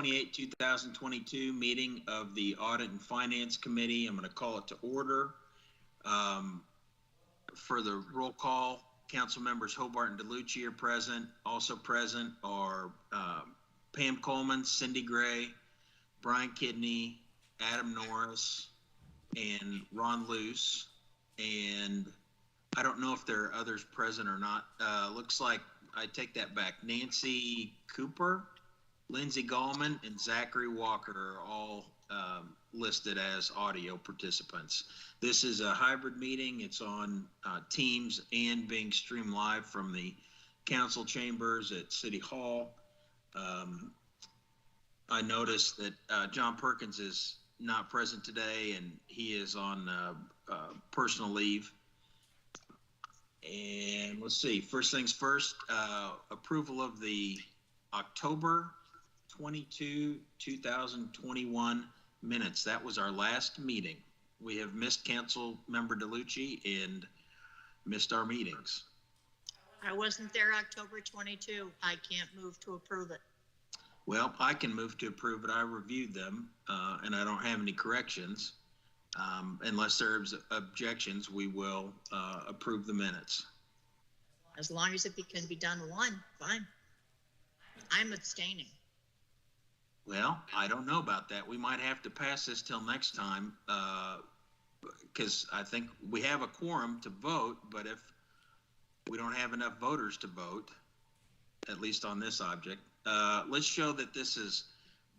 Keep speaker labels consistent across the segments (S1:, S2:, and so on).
S1: 28, 2022 meeting of the Audit and Finance Committee. I'm going to call it to order. For the roll call, council members Hobart and DeLucci are present. Also present are Pam Coleman, Cindy Gray, Brian Kidney, Adam Norris, and Ron Luce. And I don't know if there are others present or not. Looks like, I take that back, Nancy Cooper, Lindsay Gallman, and Zachary Walker are all listed as audio participants. This is a hybrid meeting. It's on Teams and being streamed live from the council chambers at City Hall. I noticed that John Perkins is not present today, and he is on personal leave. And let's see, first things first, approval of the October 22, 2021 minutes. That was our last meeting. We have missed Council Member DeLucci and missed our meetings.
S2: I wasn't there October 22. I can't move to approve it.
S1: Well, I can move to approve it. I reviewed them and I don't have any corrections. Unless there's objections, we will approve the minutes.
S2: As long as it can be done one, fine. I'm abstaining.
S1: Well, I don't know about that. We might have to pass this till next time because I think we have a quorum to vote, but if we don't have enough voters to vote, at least on this object, let's show that this is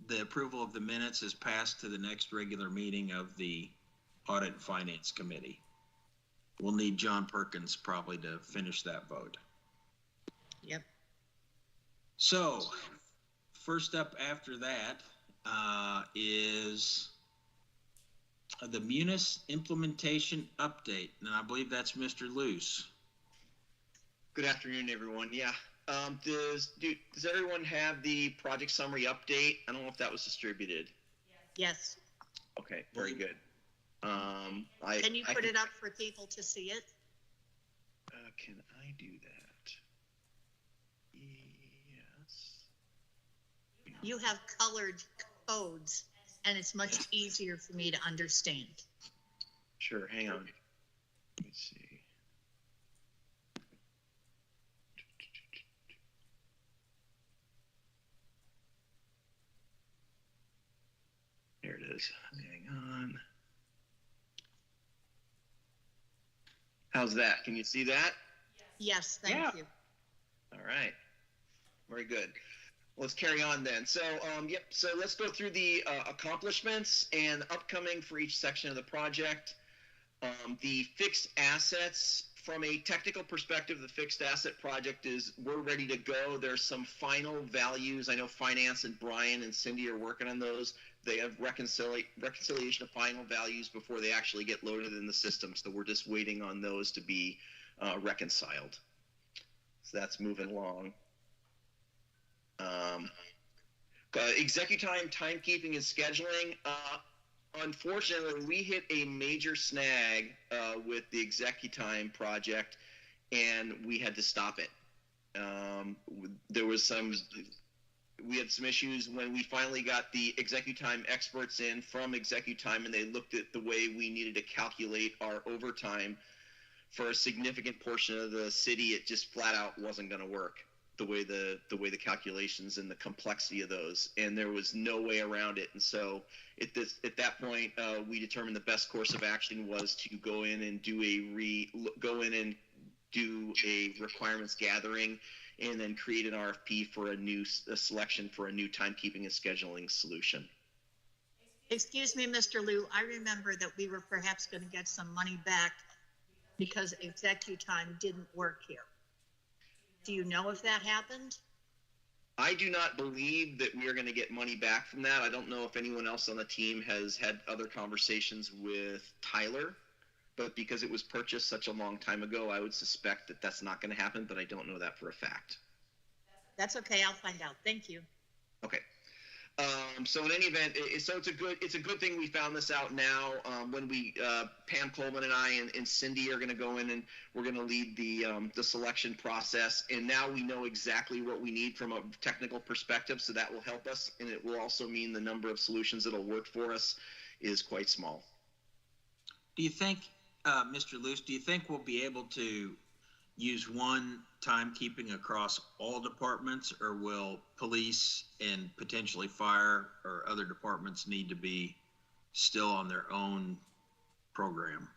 S1: the approval of the minutes is passed to the next regular meeting of the Audit and Finance Committee. We'll need John Perkins probably to finish that vote.
S2: Yep.
S1: So first up after that is the Munis implementation update. And I believe that's Mr. Luce.
S3: Good afternoon, everyone. Yeah. Does everyone have the project summary update? I don't know if that was distributed.
S2: Yes.
S3: Okay, very good.
S2: Can you put it up for people to see it?
S3: Can I do that? Yes.
S2: You have colored codes, and it's much easier for me to understand.
S3: Sure, hang on. Let me see. There it is. Hang on. How's that? Can you see that?
S2: Yes, thank you.
S3: All right. Very good. Let's carry on then. So, so let's go through the accomplishments and upcoming for each section of the project. The fixed assets, from a technical perspective, the fixed asset project we're ready to go. There's some final values. I know Finance and Brian and Cindy are working on those. They have reconciliation of final values before they actually get loaded in the system. So we're just waiting on those to be reconciled. So that's moving along. Executime, timekeeping, and scheduling. Unfortunately, we hit a major snag with the Executime project, and we had to stop it. We had some issues when we finally got the Executime experts in from Executime, and they looked at the way we needed to calculate our overtime for a significant portion of the city. It just flat out wasn't going to work the way the calculations and the complexity of those, and there was no way around it. And so at that point, we determined the best course of action was to go in and do a requirements gathering, and then create an RFP for a selection for a new timekeeping and scheduling solution.
S2: Excuse me, Mr. Liu, I remember that we were perhaps going to get some money back because Executime didn't work here. Do you know if that happened?
S3: I do not believe that we are going to get money back from that. I don't know if anyone else on the team has had other conversations with Tyler, but because it was purchased such a long time ago, I would suspect that that's not going to happen, but I don't know that for a fact.
S2: That's okay. I'll find out. Thank you.
S3: Okay. So in any event, it's a good thing we found this out now. When Pam Coleman and I and Cindy are going to go in and we're going to lead the selection process. And now we know exactly what we need from a technical perspective. So that will help us, and it will also mean the number of solutions that'll work for us is quite small.
S1: Do you think, Mr. Luce, do you think we'll be able to use one timekeeping across all departments, or will police and potentially fire or other departments need to be still on their own program?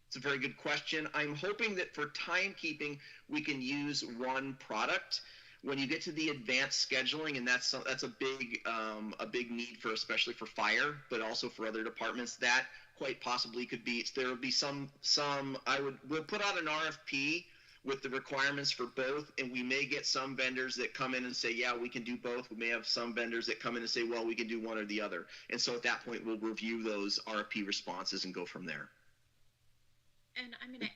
S3: It's a very good question. I'm hoping that for timekeeping, we can use one product. When you get to the advanced scheduling, and that's a big need for, especially for fire, but also for other departments, that quite possibly could be, there would be we'll put out an RFP with the requirements for both, and we may get some vendors that come in and say, yeah, we can do both. We may have some vendors that come in and say, well, we can do one or the other. And so at that point, we'll review those RFP responses and go from there.
S4: And I'm going to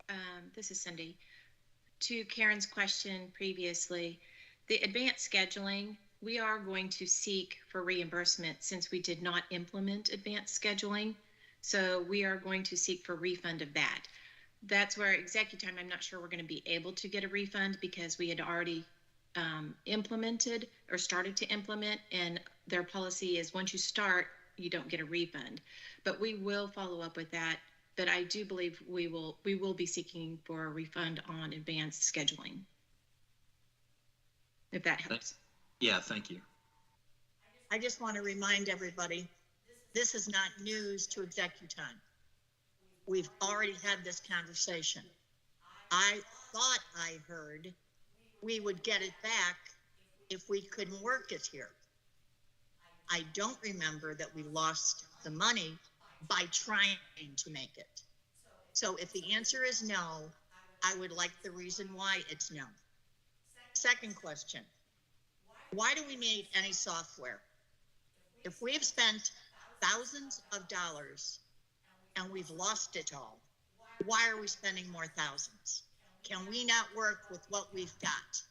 S4: add, this is Cindy, to Karen's question previously, the advanced scheduling, we are going to seek for reimbursement since we did not implement advanced scheduling. So we are going to seek for refund of that. That's where executive time, I'm not sure we're going to be able to get a refund because we had already implemented or started to implement, and their policy is once you start, you don't get a refund. But we will follow up with that. But I do believe we will be seeking for a refund on advanced scheduling, if that helps.
S1: Yeah, thank you.
S2: I just want to remind everybody, this is not news to executive time. We've already had this conversation. I thought I heard we would get it back if we couldn't work it here. I don't remember that we lost the money by trying to make it. So if the answer is no, I would like the reason why it's no. Second question, why do we need any software? If we have spent thousands of dollars and we've lost it all, why are we spending more thousands? Can we not work with what we've got?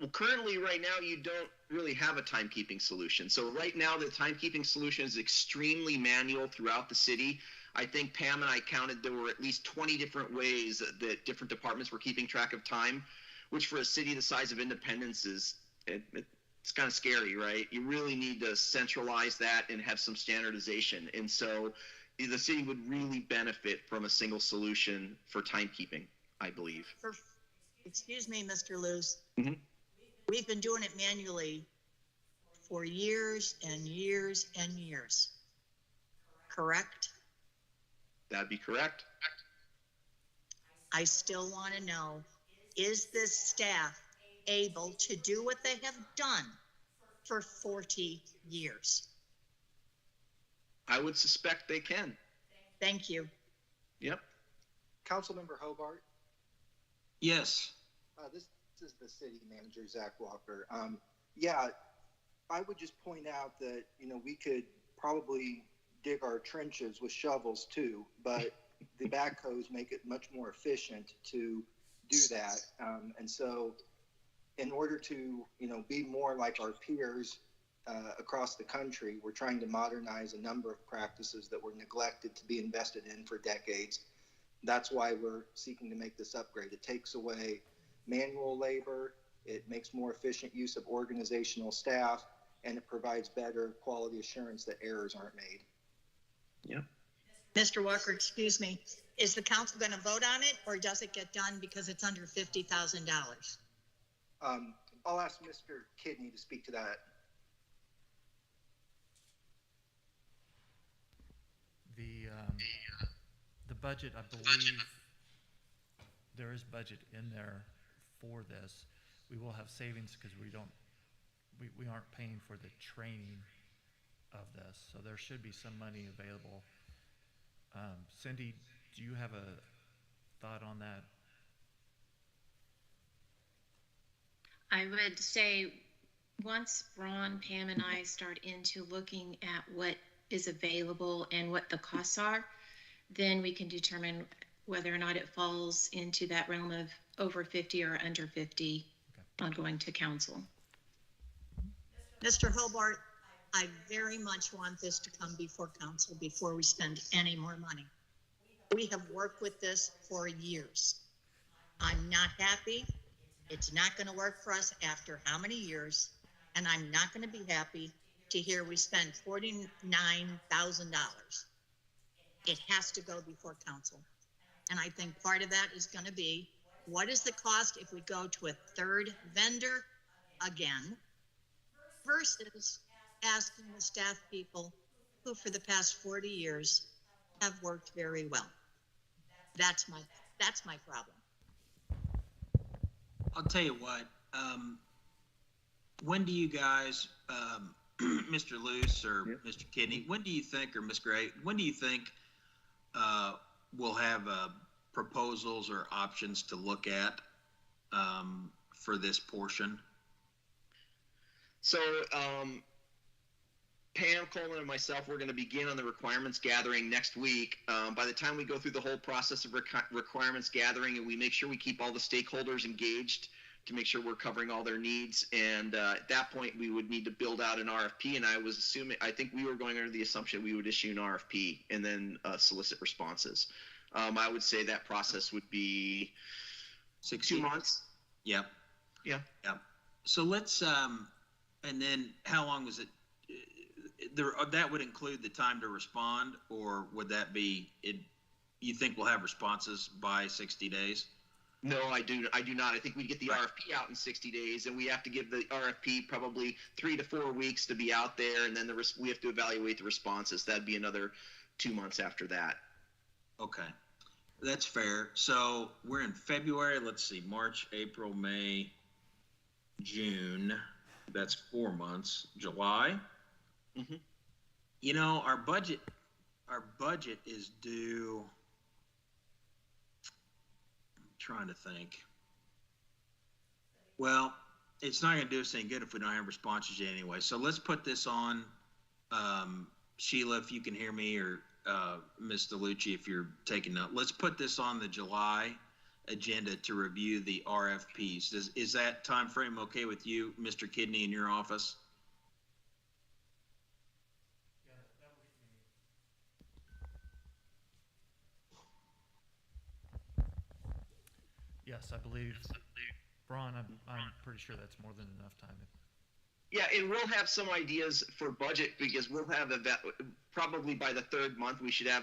S3: Well, currently, right now, you don't really have a timekeeping solution. So right now, the timekeeping solution is extremely manual throughout the city. I think Pam and I counted there were at least 20 different ways that different departments were keeping track of time, which for a city the size of Independence is, it's kind of scary, right? You really need to centralize that and have some standardization. And so the city would really benefit from a single solution for timekeeping, I believe.
S2: Excuse me, Mr. Luce.
S3: Mm-hmm.
S2: We've been doing it manually for years and years and years. Correct?
S3: That'd be correct.
S2: I still want to know, is this staff able to do what they have done for 40 years?
S3: I would suspect they can.
S2: Thank you.
S3: Yep.
S5: Councilmember Hobart.
S1: Yes.
S5: This is the city manager, Zach Walker. Yeah, I would just point out that, we could probably dig our trenches with shovels too, but the backhoes make it much more efficient to do that. And so in order to, be more like our peers across the country, we're trying to modernize a number of practices that were neglected to be invested in for decades. That's why we're seeking to make this upgrade. It takes away manual labor, it makes more efficient use of organizational staff, and it provides better quality assurance that errors aren't made.
S3: Yeah.
S2: Mr. Walker, excuse me, is the council going to vote on it, or does it get done because it's under $50,000?
S5: I'll ask Mr. Kidney to speak to that.
S6: The budget, I believe there is budget in there for this. We will have savings because we aren't paying for the training of this, so there should be some money available. Cindy, do you have a thought on that?
S4: I would say once Ron, Pam, and I start into looking at what is available and what the costs are, then we can determine whether or not it falls into that realm of over 50 or under 50.
S6: Okay.
S4: on going to council.
S2: Mr. Hobart, I very much want this to come before council before we spend any more money. We have worked with this for years. I'm not happy. It's not going to work for us after how many years? And I'm not going to be happy to hear we spent $49,000. It has to go before council. And I think part of that is going to be, what is the cost if we go to a third vendor again versus asking the staff people who for the past 40 years have worked very well. That's my problem.
S1: I'll tell you what, when do you guys, Mr. Luce or Mr. Kidney, when do you think, or Ms. Gray, when do you think we'll have proposals or options to look at for this portion?
S3: So Pam Coleman and myself, we're going to begin on the requirements gathering next week. By the time we go through the whole process of requirements gathering, and we make sure we keep all the stakeholders engaged to make sure we're covering all their needs, and at that point we would need to build out an RFP. And I think we were going under the assumption we would issue an RFP and then solicit responses. I would say that process would be 2 months.
S1: Yep.
S3: Yeah.
S1: So let's, and then how long was it? That would include the time to respond, or would that be it? You think we'll have responses by 60 days?
S3: No, I do not. I think we get the RFP out in 60 days, and we have to give the RFP probably 3 to 4 weeks to be out there, and then we have to evaluate the responses. That'd be another 2 months after that.
S1: Okay, that's fair. So we're in February. Let's see, March, April, May, June. That's 4 months. July.
S3: Mm-hmm.
S1: You know, our budget is due. I'm trying to think. Well, it's not going to do us any good if we don't have responses yet anyway. So let's put this on, Sheila, if you can hear me, or Ms. DeLucci, if you're taking note. Let's put this on the July agenda to review the RFPs. Is that time frame okay with you, Mr. Kidney, in your office?
S6: Yes, I believe, Braun, I'm pretty sure that's more than enough time.
S3: Yeah, and we'll have some ideas for budget, because we'll have probably by the third month we should have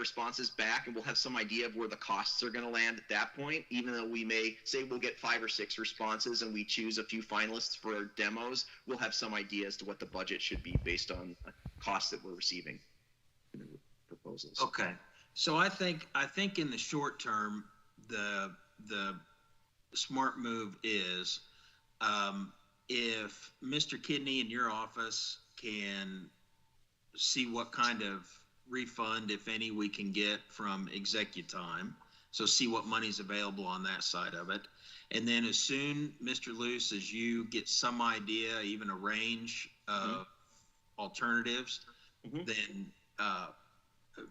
S3: responses back, and we'll have some idea of where the costs are going to land at that point. Even though we may say we'll get 5 or 6 responses and we choose a few finalists for our demos, we'll have some idea as to what the budget should be based on costs that we're receiving in the proposals.
S1: Okay, so I think in the short term, the smart move is, if Mr. Kidney in your office can see what kind of refund, if any, we can get from ExecuTime, so see what money's available on that side of it. And then as soon, Mr. Luce, as you get some idea, even a range of alternatives, then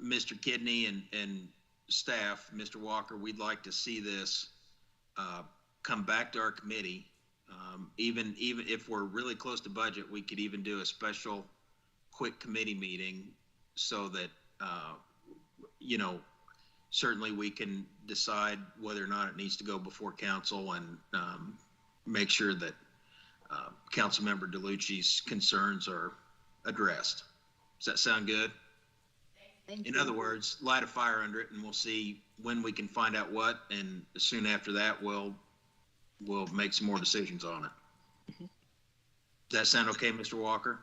S1: Mr. Kidney and staff, Mr. Walker, we'd like to see this come back to our committee. Even if we're really close to budget, we could even do a special quick committee meeting so that, certainly we can decide whether or not it needs to go before council, and make sure that Councilmember DeLucci's concerns are addressed. Does that sound good?
S2: Thank
S1: In
S2: you.
S1: other words, light a fire under it, and we'll see when we can find out what, and soon after that, we'll make some more decisions on it. Does that sound okay, Mr. Walker?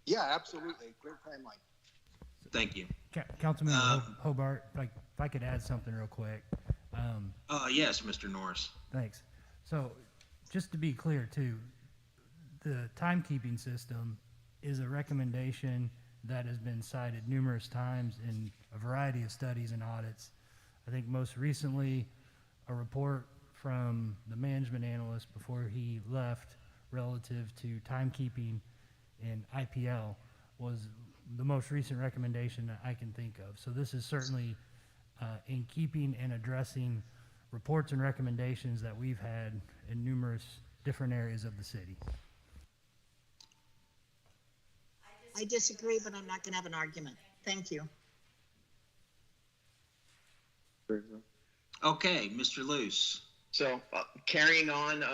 S5: Yeah, absolutely. Great timeline.
S1: Thank you.
S7: Councilman Hobart, if I could add something real quick.
S1: Yes, Mr. Norris.
S7: Thanks. So, just to be clear too, the timekeeping system is a recommendation that has been cited numerous times in a variety of studies and audits. I think most recently, a report from the management analyst before he left relative to timekeeping in IPL was the most recent recommendation that I can think of. So this is certainly in keeping and addressing reports and recommendations that we've had in numerous different areas of the city.
S2: I disagree, but I'm not going to have an argument. Thank you.
S1: Okay, Mr. Luce.
S3: So carrying on,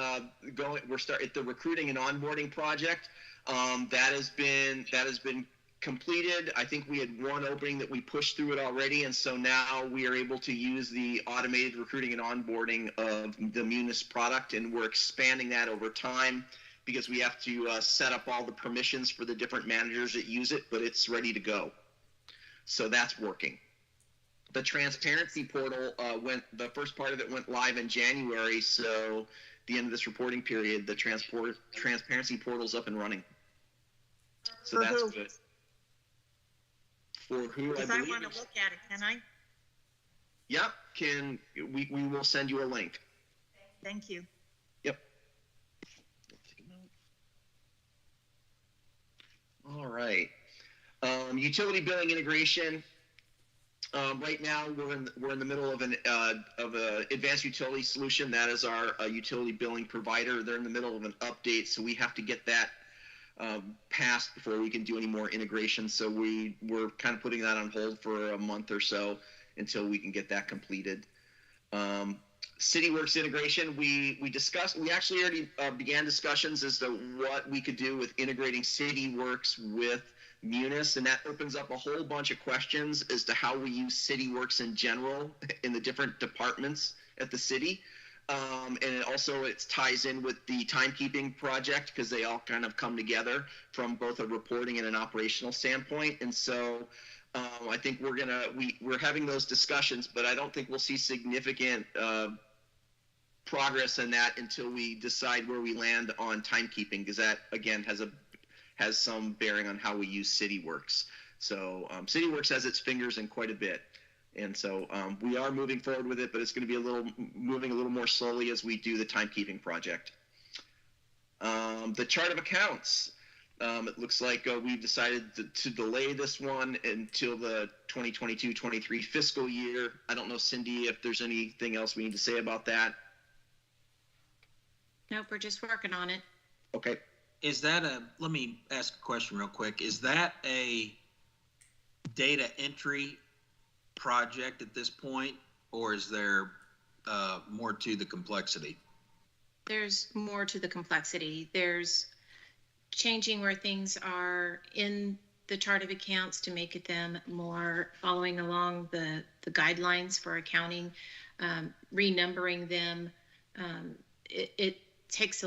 S3: we're starting the recruiting and onboarding project. That has been completed. I think we had one opening that we pushed through it already, and so now we are able to use the automated recruiting and onboarding of the Munis product, and we're expanding that over time because we have to set up all the permissions for the different managers that use it, but it's ready to go. So that's working. The transparency portal the first part of it went live in January, so the end of this reporting period, the transparency portal's up and running. So
S2: For
S3: that's
S2: who?
S3: good. For who?
S2: If I want to
S3: it's-
S2: look at it, can I?
S3: Yep, we will send you a link.
S2: Thank you.
S3: Yep. All right. Utility billing integration. Right now, we're in the middle of an advanced utility solution. That is our utility billing provider. They're in the middle of an update, so we have to get that passed before we can do any more integration. So we're kind of putting that on hold for a month or so until we can get that completed. CityWorks integration, we actually already began discussions as to what we could do with integrating CityWorks with Munis, and that opens up a whole bunch of questions as to how we use CityWorks in general in the different departments at the city. And it ties in with the timekeeping project because they all kind of come together from both a reporting and an operational standpoint. And so I think we're having those discussions, but I don't think we'll see significant progress in that until we decide where we land on timekeeping, because that again has some bearing on how we use CityWorks. So CityWorks has its fingers in quite a bit. And so we are moving forward with it, but it's going to be moving a little more slowly as we do the timekeeping project. The chart of accounts. It looks like we've decided to delay this one until the 2022-23 fiscal year. I don't know, Cindy, if there's anything else we need to say about that.
S4: Nope, we're just working on it.
S3: Okay.
S1: Let me ask a question real quick. Is that a data entry project at this point, or is there more to the complexity?
S4: There's more to the complexity. There's changing where things are in the chart of accounts to make them more following along the guidelines for accounting, renumbering them. It takes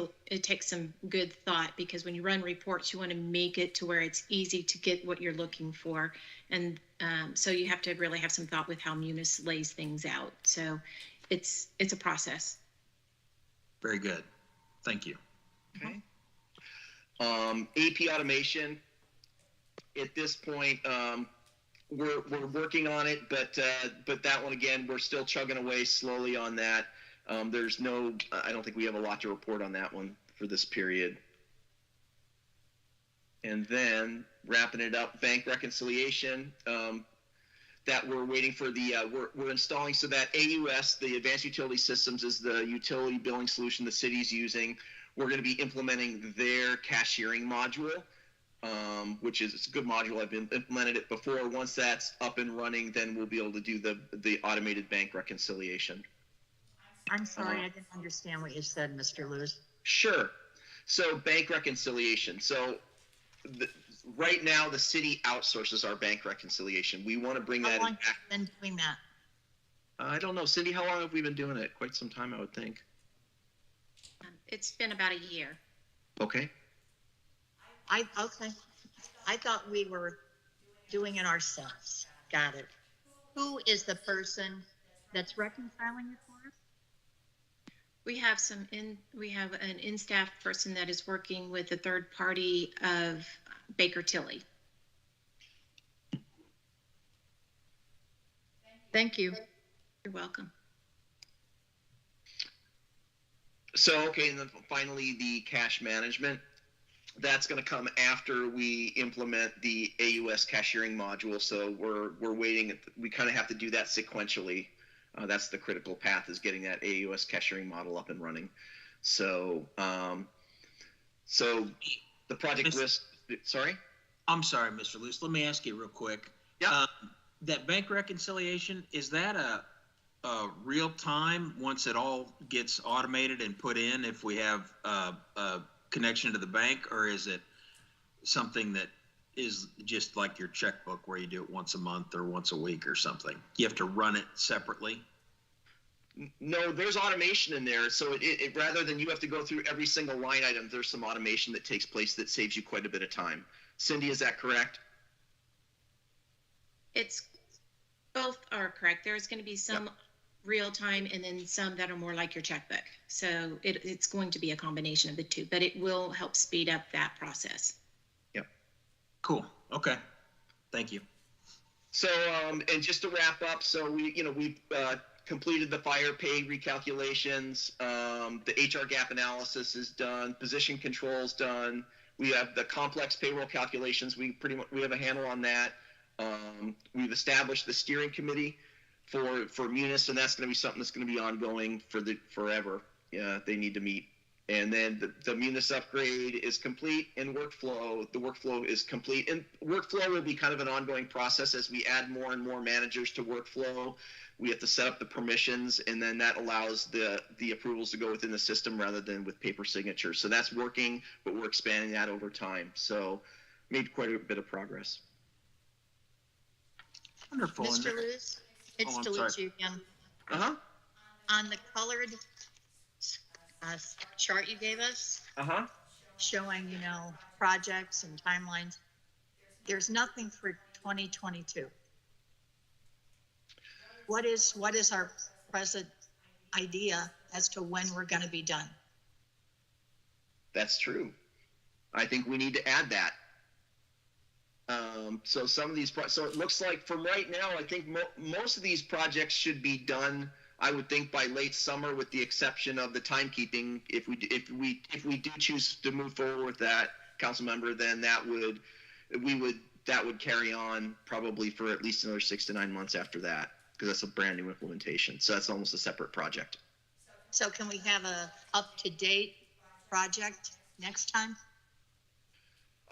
S4: some good thought, because when you run reports, you want to make it to where it's easy to get what you're looking for. And so you have to really have some thought with how Munis lays things out. So it's a process.
S1: Very good. Thank you.
S3: Okay. AP automation. At this point, we're working on it, but that one again, we're still chugging away slowly on that. I don't think we have a lot to report on that one for this period. And then wrapping it up, bank reconciliation. That we're waiting for we're installing, so that AUS, the Advanced Utility Systems, is the utility billing solution the city's using. We're going to be implementing their cashiering module, which is a good module. I've implemented it before. Once that's up and running, then we'll be able to do the automated bank reconciliation.
S2: I'm sorry, I didn't understand what you said, Mr. Lewis.
S3: Sure. So bank reconciliation. So right now, the city outsources our bank reconciliation. We want to bring that
S2: How long
S3: back.
S2: have you been doing that?
S3: I don't know, Cindy. How long have we been doing it? Quite some time, I would think.
S4: It's been about a year.
S3: Okay.
S2: Okay. I thought we were doing it ourselves. Got it. Who is the person that's reconciling it for us?
S4: We have an in-staff person that is working with a third party of Baker Tilly.
S2: Thank you.
S4: You're welcome.
S3: So, okay, and then finally, the cash management. That's going to come after we implement the AUS cashiering module. So we're waiting. We kind of have to do that sequentially. That's the critical path, is getting that AUS cashiering model up and running. So, so the project risk, sorry?
S1: I'm sorry, Mr. Luce. Let me ask you real quick.
S3: Yeah.
S1: That bank reconciliation, is that a real time once it all gets automated and put in if we have a connection to the bank, or is it something that is just like your checkbook where you do it once a month or once a week or something? You have to run it separately?
S3: No, there's automation in there. So it rather than you have to go through every single line item, there's some automation that takes place that saves you quite a bit of time. Cindy, is that correct?
S4: It's both are correct. There's going to be some real time and then some that are more like your checkbook. So it's going to be a combination of the two, but it will help speed up that process.
S3: Yep.
S1: Cool. Okay. Thank you.
S3: So, and just to wrap up, so we've completed the fire pay recalculations. The HR gap analysis is done. Position controls done. We have the complex payroll calculations. We have a handle on that. We've established the steering committee for Munis, and that's going to be something that's going to be ongoing forever. Yeah, they need to meet. And then the Munis upgrade is complete, and the workflow is complete. And workflow will be kind of an ongoing process as we add more and more managers to workflow. We have to set up the permissions, and then that allows the approvals to go within the system rather than with paper signatures. So that's working, but we're expanding that over time. So made quite a bit of progress.
S1: Wonderful.
S2: Mr. Lewis, it's
S1: I'm sorry.
S2: Delucci again.
S3: Uh-huh.
S2: On the colored chart you gave us,
S3: Uh-huh.
S2: showing, projects and timelines, there's nothing for 2022. What is our present idea as to when we're going to be done?
S3: That's true. I think we need to add that. So some of these, so it looks like from right now, I think most of these projects should be done, I would think, by late summer, with the exception of the timekeeping. If we do choose to move forward with that, council member, then that would carry on probably for at least another 6 to 9 months after that, because that's a brand new implementation. So that's almost a separate project.
S2: So can we have a up-to-date project next time?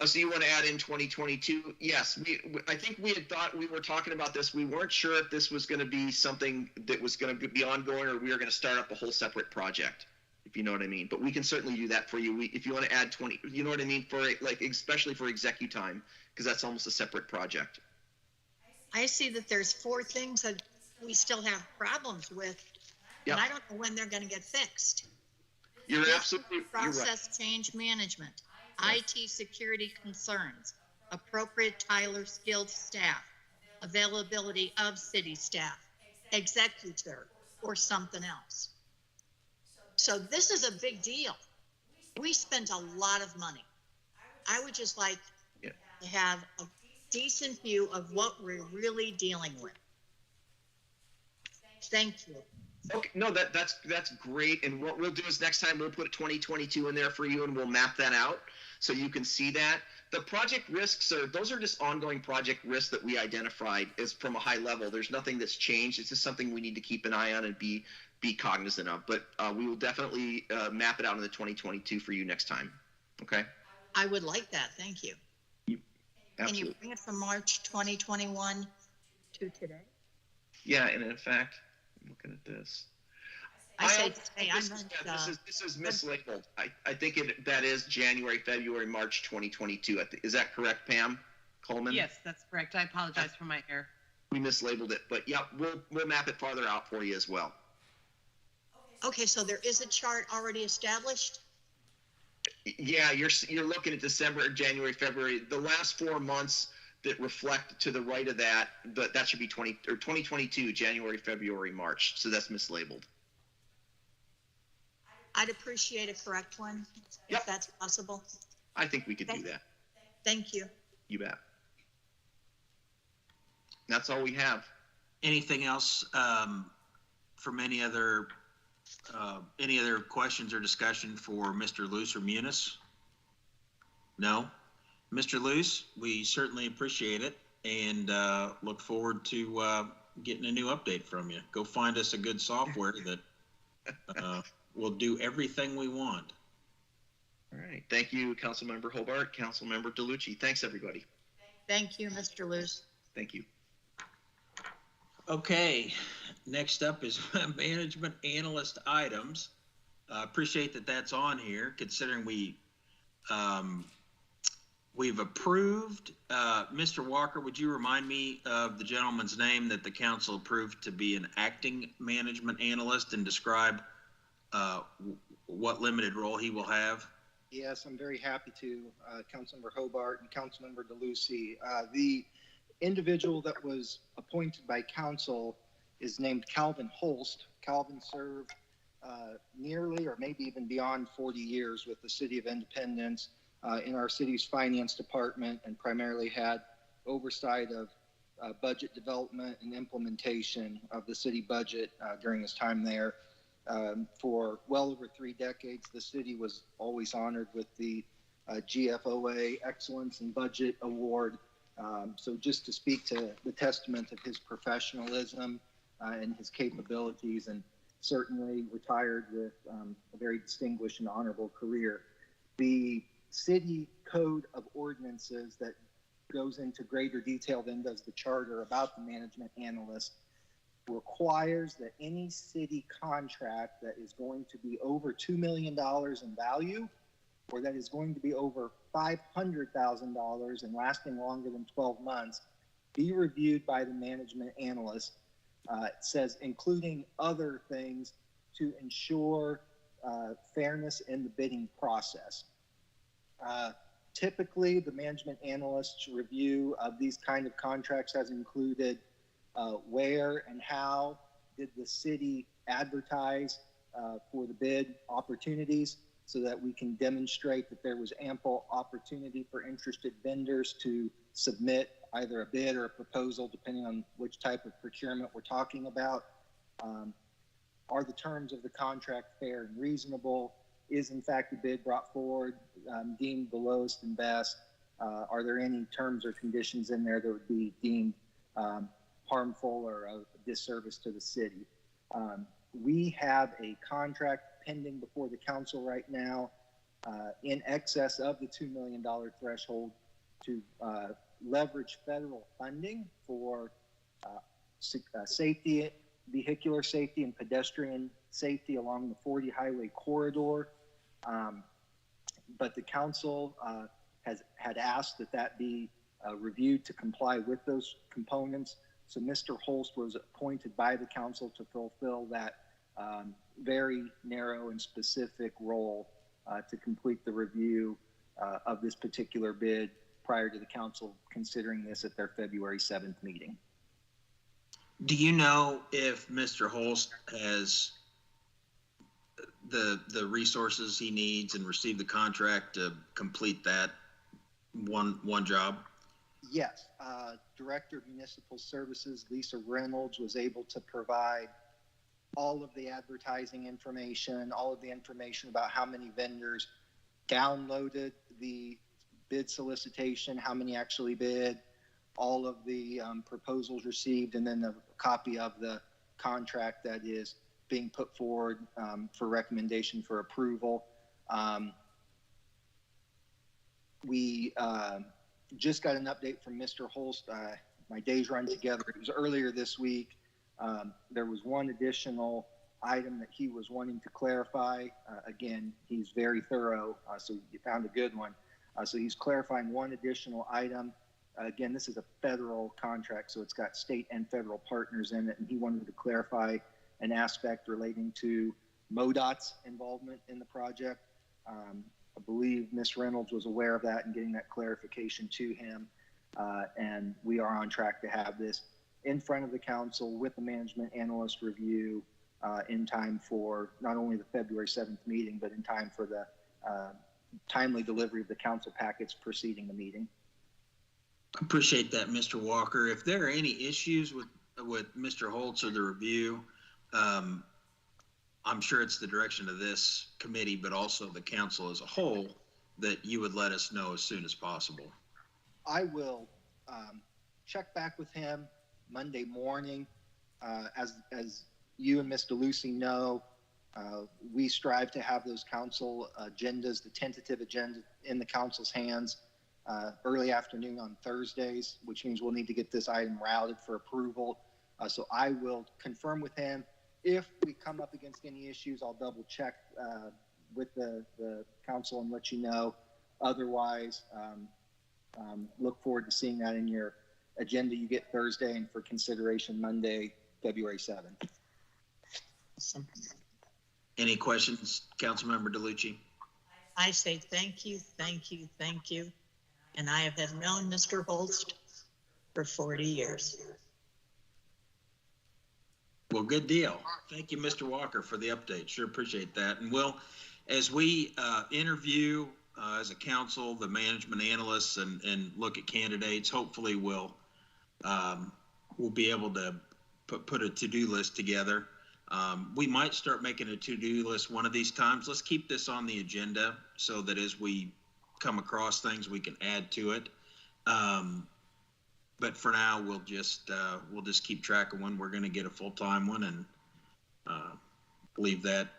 S3: So you want to add in 2022? Yes, I think we had thought, we were talking about this. We weren't sure if this was going to be something that was going to be ongoing, or we were going to start up a whole separate project, if you know what I mean. But we can certainly do that for you. If you want to add 20, you know what I mean, especially for ExecuTime, because that's almost a separate project.
S2: I see that there's 4 things that we still have problems with,
S3: Yep.
S2: and I don't know when they're going to get fixed.
S3: You're
S2: Business
S3: absolutely you're right.
S2: Process change management, IT security concerns, appropriate Tyler skilled staff, availability of city staff, executor, or something else. So this is a big deal. We spent a lot of money. I would just like to have a decent view of what we're really dealing with. Thank you.
S3: Okay, no, that's great. And what we'll do is next time we'll put 2022 in there for you, and we'll map that out so you can see that. The project risks those are just ongoing project risks that we identified as from a high level. There's nothing that's changed. It's just something we need to keep an eye on and be cognizant of. But we will definitely map it out in the 2022 for you next time. Okay.
S2: I would like that. Thank you.
S3: Absolutely.
S2: Can you bring it from March 2021 to today?
S3: Yeah, and in fact, I'm looking at this. This is mislabeled. I think that is January, February, March 2022. Is that correct, Pam Coleman?
S8: Yes, that's correct. I apologize for my error.
S3: We mislabeled it, but yeah, we'll map it farther out for you as well.
S2: Okay, so there is a chart already established?
S3: Yeah, you're looking at December, January, February. The last 4 months that reflect to the right of that, but that should be 2022, January, February, March. So that's mislabeled.
S2: I'd appreciate a correct one, if that's possible.
S3: I think we could do that.
S2: Thank you.
S3: You bet. That's all we have.
S1: Anything else from any other questions or discussion for Mr. Luce or Munis? No? Mr. Luce, we certainly appreciate it and look forward to getting a new update from you. Go find us a good software that will do everything we want.
S3: All right. Thank you, Councilmember Hobart, Councilmember DeLucci. Thanks, everybody.
S2: Thank you, Mr. Luce.
S3: Thank you.
S1: Okay, next up is management analyst items. Appreciate that that's on here, considering we've approved. Mr. Walker, would you remind me of the gentleman's name that the council approved to be an acting management analyst, and describe what limited role he will have?
S5: Yes, I'm very happy to, Councilmember Hobart and Councilmember DeLucy. The individual that was appointed by council is named Calvin Holst. Calvin served nearly, or maybe even beyond 40 years with the City of Independence in our city's finance department, and primarily had oversight of budget development and implementation of the city budget during his time there. For well over 3 decades, the city was always honored with the GFOA Excellence in Budget Award. So just to speak to the testament of his professionalism and his capabilities, and certainly retired with a very distinguished and honorable career. The city code of ordinances that goes into greater detail than does the charter about the management analyst requires that any city contract that is going to be over $2 million in value, or that is going to be over $500,000 and lasting longer than 12 months, be reviewed by the management analyst. It says, including other things, to ensure fairness in the bidding process. Typically, the management analyst's review of these kind of contracts has included where and how did the city advertise for the bid opportunities, so that we can demonstrate that there was ample opportunity for interested vendors to submit either a bid or a proposal, depending on which type of procurement we're talking about. Are the terms of the contract fair and reasonable? Is in fact the bid brought forward deemed the lowest and best? Are there any terms or conditions in there that would be deemed harmful or a disservice to the city? We have a contract pending before the council right now in excess of the $2 million threshold to leverage federal funding for safety, vehicular safety and pedestrian safety along the 40 highway corridor. But the council had asked that be reviewed to comply with those components. So Mr. Holst was appointed by the council to fulfill that very narrow and specific role to complete the review of this particular bid prior to the council considering this at their February 7th meeting.
S1: Do you know if Mr. Holst has the resources he needs and received the contract to complete that one job?
S5: Yes, Director of Municipal Services Lisa Reynolds was able to provide all of the advertising information, all of the information about how many vendors downloaded the bid solicitation, how many actually bid, all of the proposals received, and then a copy of the contract that is being put forward for recommendation for approval. We just got an update from Mr. Holst. My days run together. It was earlier this week. There was one additional item that he was wanting to clarify. Again, he's very thorough, so you found a good one. So he's clarifying one additional item. Again, this is a federal contract, so it's got state and federal partners in it, and he wanted to clarify an aspect relating to MoDOT's involvement in the project. I believe Ms. Reynolds was aware of that and getting that clarification to him, and we are on track to have this in front of the council with the management analyst review in time for not only the February 7th meeting, but in time for the timely delivery of the council packets preceding the meeting.
S1: Appreciate that, Mr. Walker. If there are any issues with Mr. Holtz or the review, I'm sure it's the direction of this committee, but also the council as a whole, that you would let us know as soon as possible.
S5: I will check back with him Monday morning As you and Ms. DeLucy know, we strive to have those council agendas, the tentative agenda, in the council's hands early afternoon on Thursdays, which means we'll need to get this item routed for approval. So I will confirm with him. If we come up against any issues, I'll double check with the council and let you know. Otherwise, look forward to seeing that in your agenda you get Thursday and for consideration Monday, February 7th.
S2: Awesome.
S1: Any questions, Councilmember DeLucci?
S2: I say thank you, thank you, thank you. And I have known Mr. Holst for 40 years.
S1: Well, good deal. Thank you, Mr. Walker, for the update. Sure appreciate that. And we'll, as we interview as a council, the management analysts and look at candidates, hopefully we'll be able to put a to-do list together. We might start making a to-do list one of these times. Let's keep this on the agenda so that as we come across things, we can add to it. But for now, we'll just keep track of when we're going to get a full-time one and leave that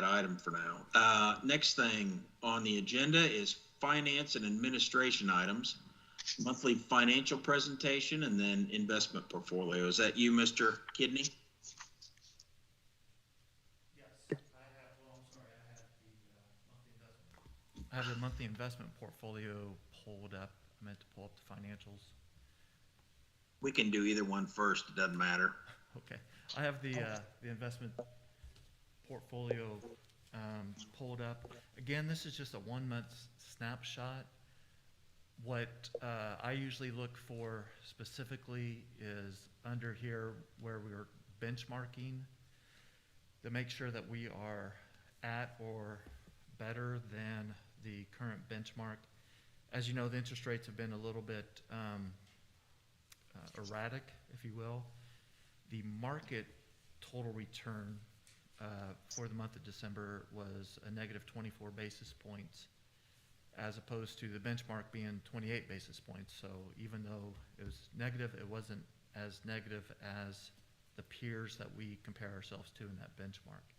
S1: item for now. Next thing on the agenda is finance and administration items, monthly financial presentation, and then investment portfolio. Is that you, Mr. Kidney?
S6: I have the monthly investment portfolio pulled up. I meant to pull up the financials.
S1: We can do either one first. It doesn't matter.
S6: Okay. I have the investment portfolio pulled up. Again, this is just a 1 month snapshot. What I usually look for specifically is under here where we're benchmarking to make sure that we are at or better than the current benchmark. As you know, the interest rates have been a little bit erratic, if you will. The market total return for the month of December was a negative 24 basis points, as opposed to the benchmark being 28 basis points. So even though it was negative, it wasn't as negative as the peers that we compare ourselves to in that benchmark.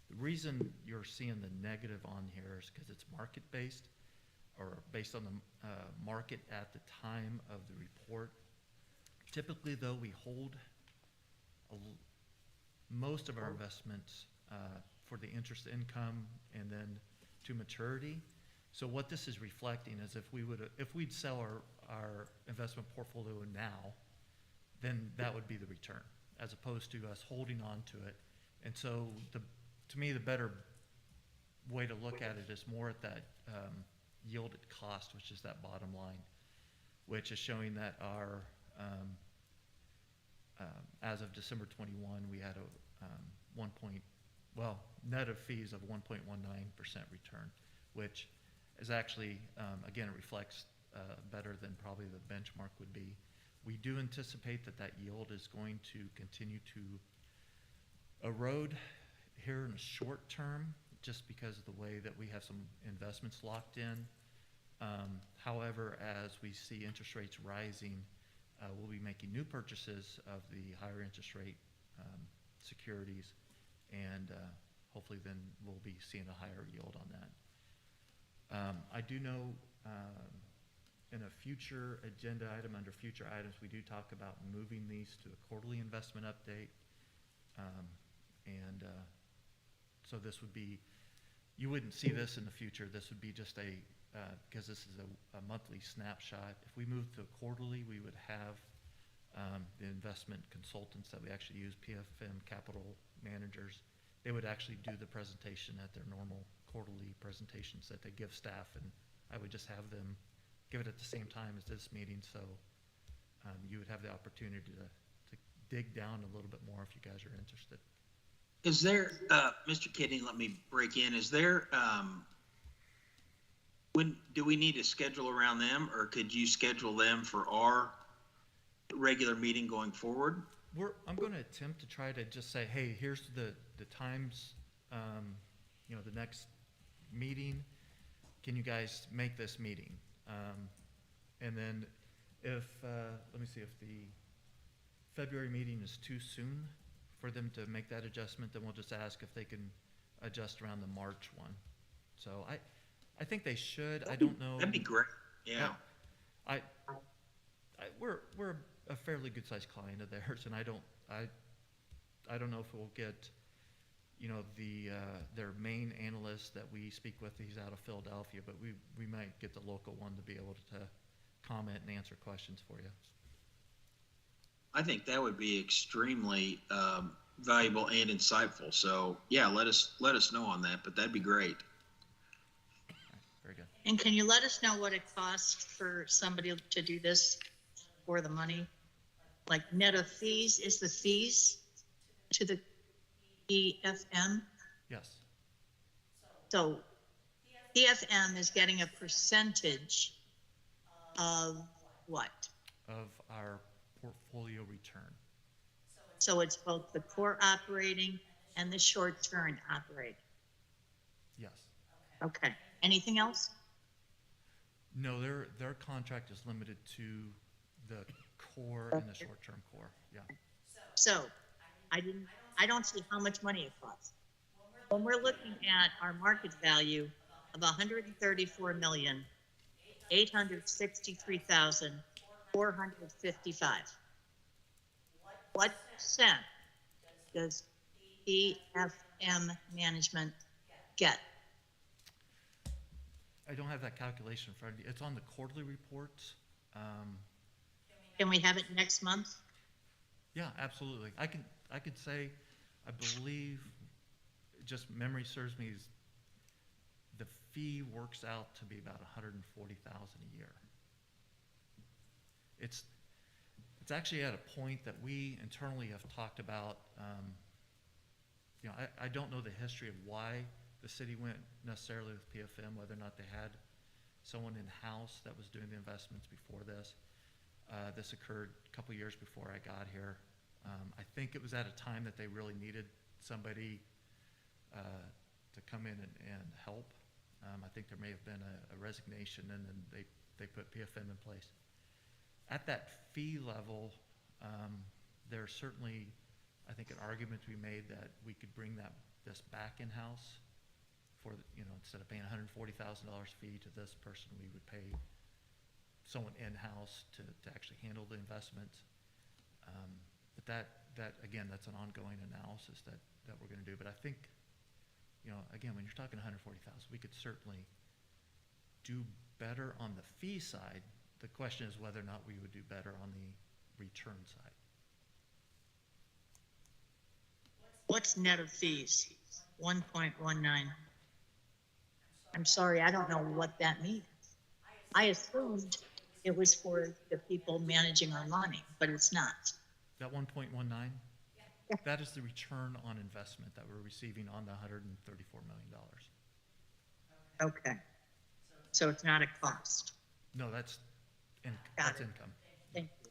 S6: The reason you're seeing the negative on here is because it's market-based, or based on the market at the time of the report. Typically, though, we hold most of our investments for the interest income and then to maturity. So what this is reflecting is if we'd sell our investment portfolio now, then that would be the return, as opposed to us holding on to it. And so to me, the better way to look at it is more at that yield at cost, which is that bottom line, which is showing that our as of December 21, we had a net of fees of 1.19% return, which is actually, again, it reflects better than probably the benchmark would be. We do anticipate that yield is going to continue to erode here in the short term, just because of the way that we have some investments locked in. However, as we see interest rates rising, we'll be making new purchases of the higher interest rate securities, and hopefully then we'll be seeing a higher yield on that. I do know in a future agenda item under future items, we do talk about moving these to a quarterly investment update. So this would be, you wouldn't see this in the future. This would be just because this is a monthly snapshot. If we move to a quarterly, we would have the investment consultants that we actually use, PFM Capital Managers. They would actually do the presentation at their normal quarterly presentations that they give staff, and I would just have them give it at the same time as this meeting, so you would have the opportunity to dig down a little bit more if you guys are interested.
S1: Is there, Mr. Kidney, let me break in. Is there, when do we need to schedule around them, or could you schedule them for our regular meeting going forward?
S6: I'm going to attempt to try to just say, hey, here's the times, the next meeting. Can you guys make this meeting? And then if, let me see, if the February meeting is too soon for them to make that adjustment, then we'll just ask if they can adjust around the March one. So I think they should. I don't know.
S1: That'd be great. Yeah.
S6: We're a fairly good sized client of theirs, and I don't know if we'll get, you know, their main analyst that we speak with. He's out of Philadelphia, but we might get the local one to be able to comment and answer questions for you.
S1: I think that would be extremely valuable and insightful. So yeah, let us know on that, but that'd be great.
S6: Very good.
S2: And can you let us know what it costs for somebody to do this for the money? Like net of fees, is the fees to the EFM?
S6: Yes.
S2: So EFM is getting a percentage of what?
S6: Of our portfolio return.
S2: So it's both the core operating and the short-term operating.
S6: Yes.
S2: Okay. Anything else?
S6: No, their contract is limited to the core and the short-term core. Yeah.
S2: So I don't see how much money it costs. When we're looking at our market value of 134,863,455, what percent does EFM management get?
S6: I don't have that calculation in front of me. It's on the quarterly reports.
S2: Can we have it next month?
S6: Yeah, absolutely. I could say, I believe, just memory serves me, is the fee works out to be about $140,000 a year. It's actually at a point that we internally have talked about. You know, I don't know the history of why the city went necessarily with PFM, whether or not they had someone in-house that was doing the investments before this. This occurred a couple years before I got here. I think it was at a time that they really needed somebody to come in and help. I think there may have been a resignation, and then they put PFM in place. At that fee level, there's certainly, I think, an argument to be made that we could bring this back in-house for, you know, instead of paying $140,000 fee to this person, we would pay someone in-house to actually handle the investments. But that again, that's an ongoing analysis that we're going to do. But I think, you know, again, when you're talking 140,000, we could certainly do better on the fee side. The question is whether or not we would do better on the return side.
S2: What's net of fees? 1.19. I'm sorry, I don't know what that means. I assumed it was for the people managing our money, but it's not.
S6: That 1.19, that is the return on investment that we're receiving on the $134 million.
S2: Okay. So it's not a cost.
S6: No, that's
S2: Got it.
S6: income.
S2: Thank you.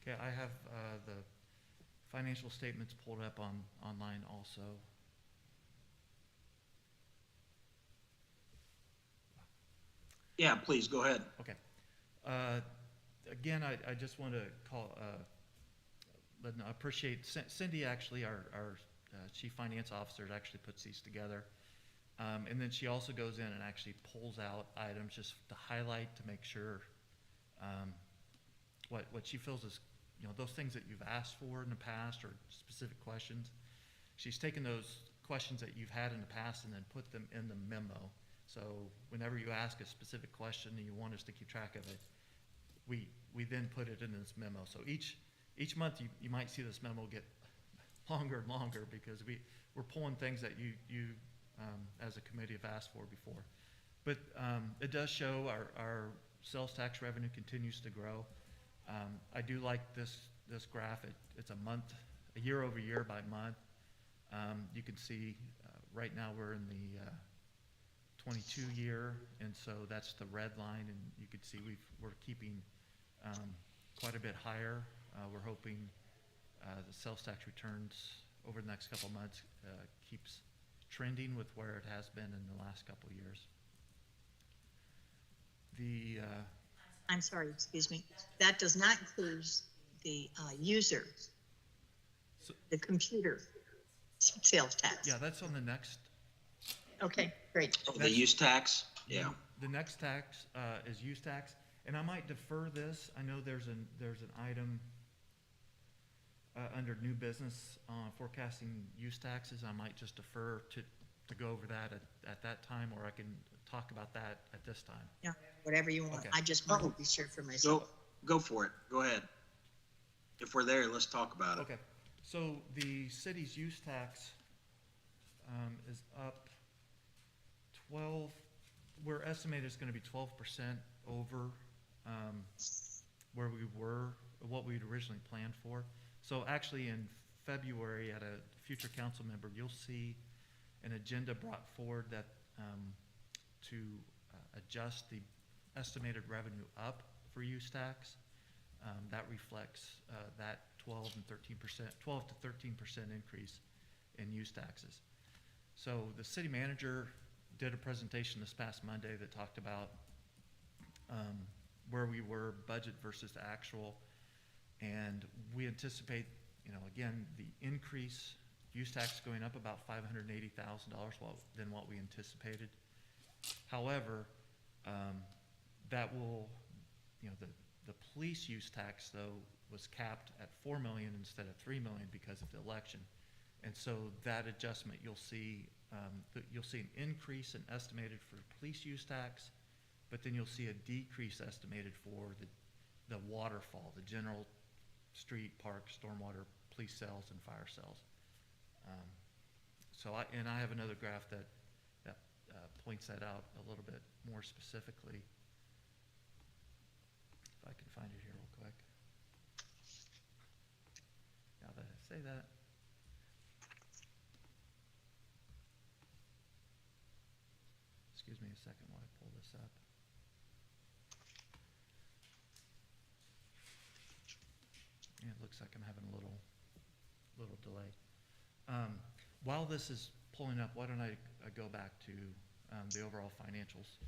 S6: Okay, I have the financial statements pulled up online also.
S1: Yeah, please go ahead.
S6: Okay. Again, I just want to appreciate Cindy, actually, our chief finance officer, actually puts these together. And then she also goes in and actually pulls out items just to highlight, to make sure what she feels is, you know, those things that you've asked for in the past or specific questions. She's taken those questions that you've had in the past and then put them in the memo. So whenever you ask a specific question and you want us to keep track of it, we then put it in this memo. So each month you might see this memo get longer and longer because we're pulling things that you as a committee have asked for before. But it does show our sales tax revenue continues to grow. I do like this graph. It's a year over year by month. You can see right now we're in the 22 year, and so that's the red line, and you can see we're keeping quite a bit higher. We're hoping the sales tax returns over the next couple of months, keeps trending with where it has been in the last couple of years. The,
S2: I'm sorry, excuse me. That does not include the user,
S6: So-
S2: the computer sales tax.
S6: yeah, that's on the next.
S2: Okay, great.
S1: Oh, the use tax? Yeah.
S6: The next tax is use tax, and I might defer this. I know there's an item under new business forecasting use taxes. I might just defer to go over that at that time, or I can talk about that at this time.
S2: Yeah, whatever you want.
S6: Okay.
S2: I just want to be sure for myself.
S1: Go for it. Go ahead. If we're there, let's talk about it.
S6: Okay, so the city's use tax is up 12, we're estimated it's gonna be 12% over where we were, what we'd originally planned for. So actually in February at a future council member, you'll see an agenda brought forward that to adjust the estimated revenue up for use tax. That reflects that 12 to 13% increase in use taxes. So the city manager did a presentation this past Monday that talked about where we were budget versus the actual, and we anticipate, again, the increase, use tax going up about $580,000 than what we anticipated. However, that will, the police use tax though was capped at $4 million instead of $3 million because of the election, and so that adjustment you'll see an increase in estimated for police use tax, but then you'll see a decrease estimated for the waterfall, the general street, park, stormwater, police cells, and fire cells. I have another graph that points that out a little bit more specifically. If I can find it here real quick. Now that I say that. Excuse me a second while I pull this up. Yeah, it looks like I'm having a little delay. While this is pulling up, why don't I go back to the overall financials.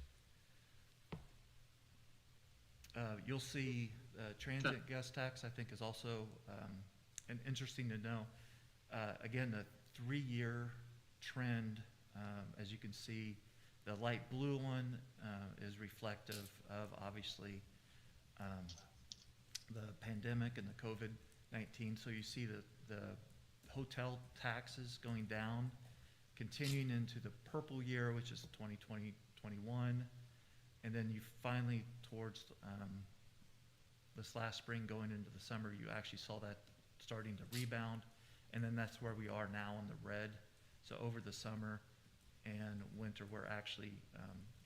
S6: You'll see transient guest tax, I think, is also interesting to know. Again, the 3-year trend, as you can see, the light blue one is reflective of, obviously, the pandemic and the COVID-19. So you see the hotel taxes going down, continuing into the purple year, which is 2020-21. And then you finally, towards this last spring going into the summer, you actually saw that starting to rebound. And then that's where we are now in the red. So over the summer and winter, we're actually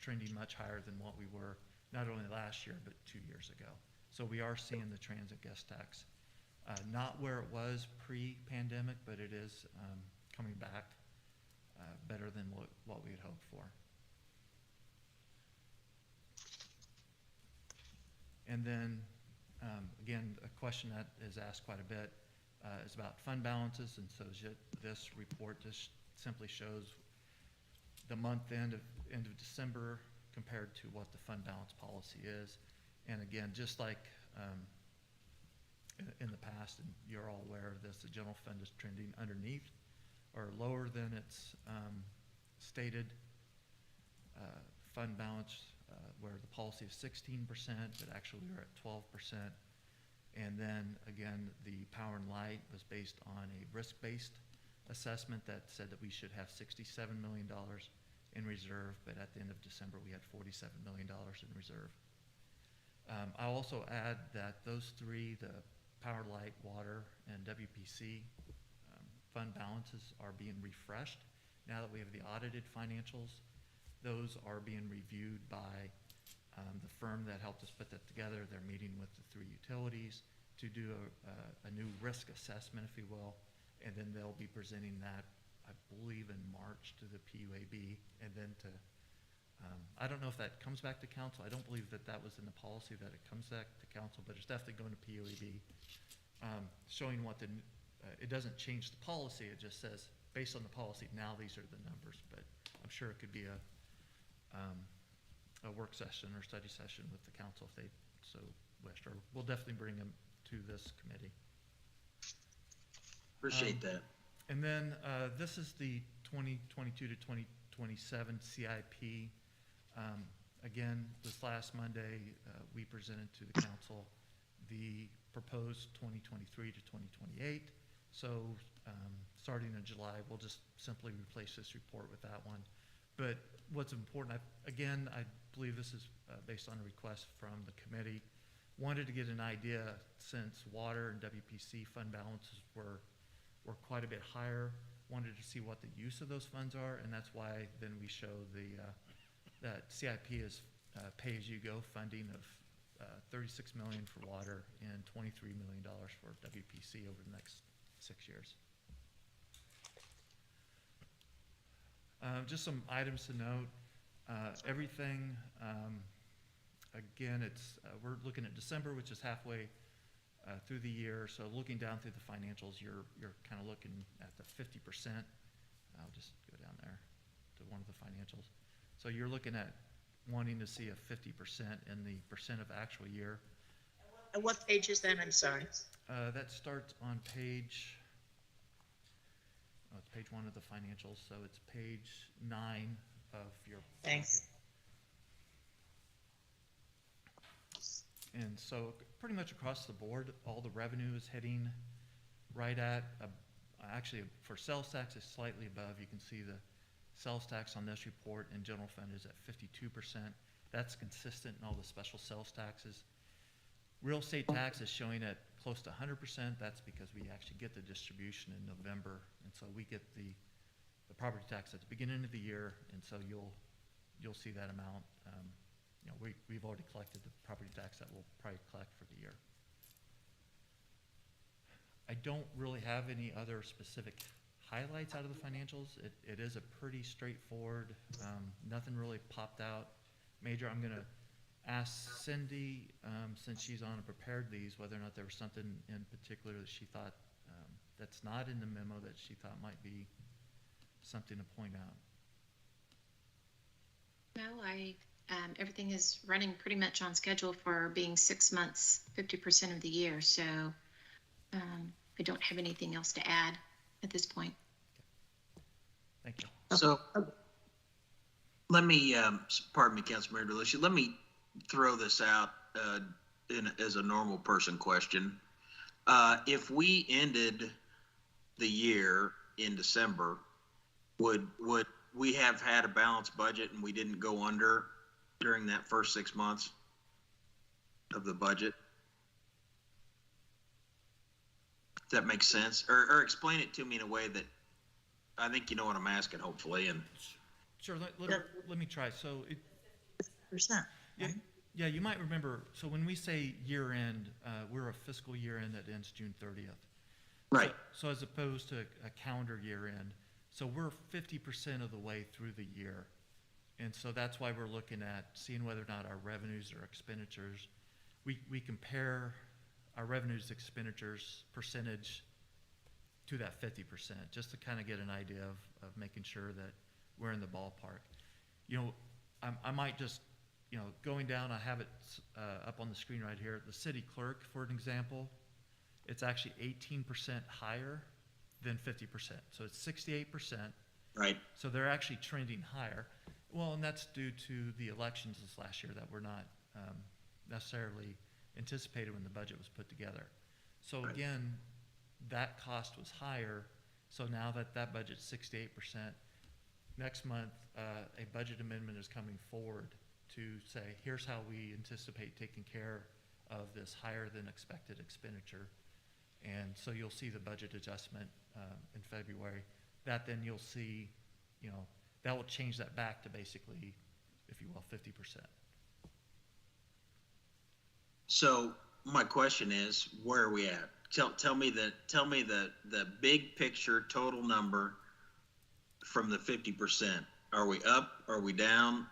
S6: trending much higher than what we were not only last year, but 2 years ago. So we are seeing the transit guest tax. Not where it was pre-pandemic, but it is coming back better than what we had hoped for. And then, again, a question that is asked quite a bit is about fund balances. And so this report just simply shows the month end of December compared to what the fund balance policy is. And again, just like in the past, and you're all aware of this, the general fund is trending underneath or lower than its stated fund balance, where the policy is 16%, but actually we're at 12%. And then again, the power and light was based on a risk-based assessment that said that we should have $67 million in reserve, but at the end of December we had $47 million in reserve. I'll also add that those three, the power, light, water, and WPC fund balances are being refreshed. Now that we have the audited financials, those are being reviewed by the firm that helped us put that together. They're meeting with the 3 utilities to do a new risk assessment, if you will, and then they'll be presenting that, I believe, in March to the PUAB, and then to I don't know if that comes back to council. I don't believe that was in the policy that it comes back to council, but it's definitely going to PUAB, showing what the it doesn't change the policy, it just says, based on the policy, now these are the numbers, but I'm sure it could be a work session or study session with the council if they so wish, or we'll definitely bring them to this committee.
S1: Appreciate that.
S6: And then this is the 2022 to 2027 CIP. Again, this last Monday, we presented to the council the proposed 2023 to 2028. So starting in July, we'll just simply replace this report with that one. But what's important, again, I believe this is based on a request from the committee. Wanted to get an idea, since water and WPC fund balances were quite a bit higher, wanted to see what the use of those funds are, and that's why then we show that CIP is pay-as-you-go funding of $36 million for water and $23 million for WPC over the next 6 years. Just some items to note. Everything, again, we're looking at December, which is halfway through the year. So looking down through the financials, you're kind of looking at the 50%. I'll just go down there to one of the financials. So you're looking at wanting to see a 50% in the percent of actual year.
S2: And what page is that? I'm sorry.
S6: That starts on page, it's page 1 of the financials, so it's page 9 of your.
S2: Thanks.
S6: And so pretty much across the board, all the revenue is hitting right at, actually for sales tax is slightly above. You can see the sales tax on this report, and general fund is at 52%. That's consistent in all the special sales taxes. Real estate tax is showing at close to 100%. That's because we actually get the distribution in November, and so we get the property tax at the beginning of the year, and so you'll see that amount. We've already collected the property tax that we'll probably collect for the year. I don't really have any other specific highlights out of the financials. It is a pretty straightforward, nothing really popped out major. I'm gonna ask Cindy, since she's on and prepared these, whether or not there was something in particular that she thought that's not in the memo that she thought might be something to point out.
S4: No, everything is running pretty much on schedule for being 6 months, 50% of the year. So I don't have anything else to add at this point.
S6: Thank you.
S1: So let me, pardon me, Councilmember DeLucia, let me throw this out as a normal person question. If we ended the year in December, would we have had a balanced budget and we didn't go under during that first 6 months of the budget? Does that make sense? Or explain it to me in a way that I think you know what I'm asking, hopefully. And
S6: Sure, let me try. So
S2: Percent.
S6: yeah, you might remember, so when we say year end, we're a fiscal year end that ends June 30th.
S1: right.
S6: So as opposed to a calendar year end. So we're 50% of the way through the year. And so that's why we're looking at seeing whether or not our revenues or expenditures, we compare our revenues expenditures percentage to that 50%, just to kind of get an idea of making sure that we're in the ballpark. I might just, going down, I have it up on the screen right here. The city clerk, for an example, it's actually 18% higher than 50%. So it's 68%.
S1: Right.
S6: So they're actually trending higher. Well, and that's due to the elections this last year that were not necessarily anticipated when the budget was put together. So
S1: Right.
S6: again, that cost was higher. So now that budget's 68%, next month a budget amendment is coming forward to say, here's how we anticipate taking care of this higher than expected expenditure. And so you'll see the budget adjustment in February. That then you'll see, that will change that back to basically, if you will, 50%.
S1: So my question is, where are we at? Tell me the big picture total number from the 50%. Are we up? Are we down?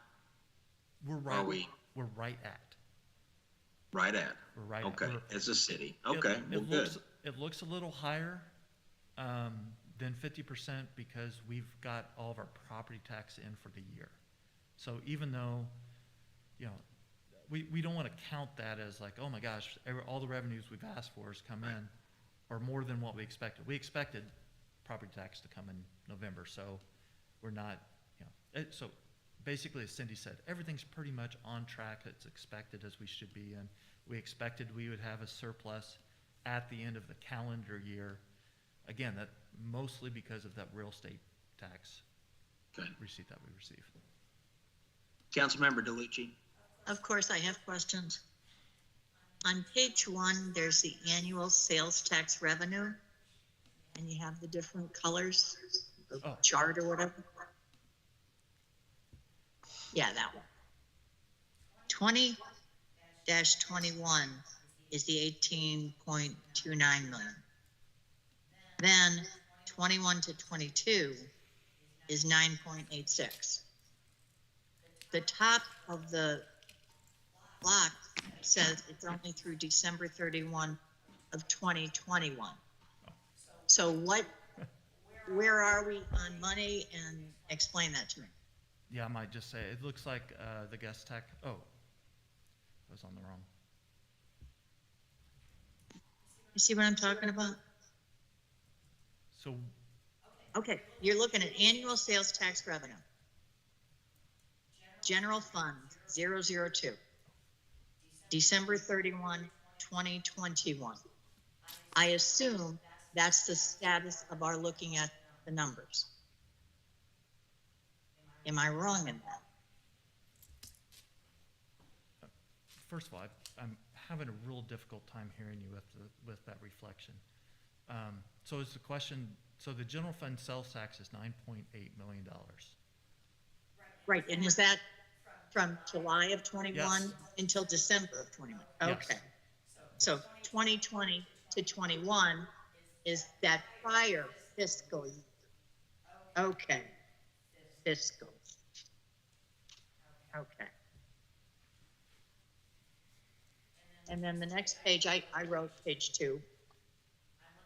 S6: We're right.
S1: Are we
S6: We're right at.
S1: right at?
S6: We're right.
S1: Okay,
S6: At.
S1: it's a city. Okay, well, good.
S6: It looks a little higher then 50% because we've got all of our property tax in for the year. So even though, you know, we don't want to count that as like, oh my gosh, all the revenues we've asked for has come in, or more than what we expected. We expected property tax to come in November, so we're not, you know, so basically, as Cindy said, everything's pretty much on track. It's expected as we should be, and we expected we would have a surplus at the end of the calendar year. Again, that mostly because of that real estate tax
S1: Good.
S6: receipt that we received.
S1: Councilmember DeLucci.
S2: Of course, I have questions. On page 1, there's the annual sales tax revenue, and you have the different colors, the
S6: Oh.
S2: chart or whatever. Yeah, that one. 20-21 is the 18.29 million. Then 21 to 22 is 9.86. The top of the block says it's only through December 31 of 2021. So where are we on money, and explain that to me.
S6: Yeah, I might just say, it looks like the guest tax, oh, I was on the wrong.
S2: You see what I'm talking about?
S6: So,
S2: Okay, you're looking at annual sales tax revenue. General fund, 002. December 31, 2021. I assume that's the status of our looking at the numbers. Am I wrong in that?
S6: first of all, I'm having a real difficult time hearing you with that reflection. So is the question, so the general fund sales tax is $9.8 million.
S2: Right, and is that from July of 21
S6: Yes.
S2: until December of 21?
S6: Yes.
S2: Okay. So 2020 to 21 is that prior fiscal year. Okay. Fiscal. Okay. And then the next page, I wrote page 2.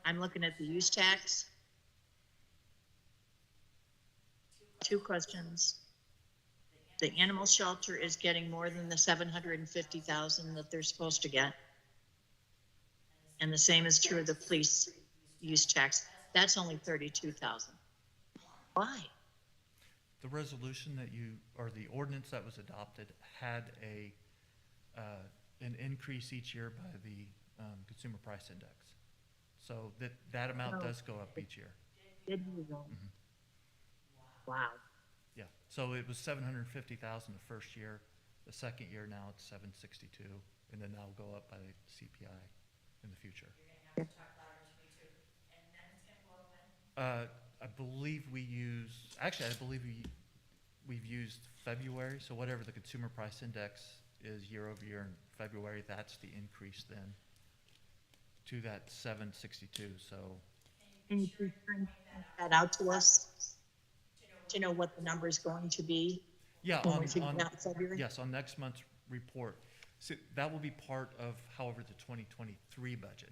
S2: I'm looking at the use tax. 2 questions. The animal shelter is getting more than the $750,000 that they're supposed to get. And the same is true of the police use tax. That's only $32,000. Why?
S6: The resolution that or the ordinance that was adopted had an increase each year by the Consumer Price Index. So that amount does go up each year.
S2: Did you go?
S6: Mhm.
S2: Wow.
S6: Yeah, so it was $750,000 the first year. The second year now it's $762, and then that'll go up by CPI in the future. I believe we've used February, so whatever the Consumer Price Index is year over year in February, that's the increase then to that 762, so.
S2: Can you please bring that out to us to know what the number is going to be?
S6: Yeah,
S2: when we figure out February?
S6: yes, on next month's report. So that will be part of, however, the 2023 budget.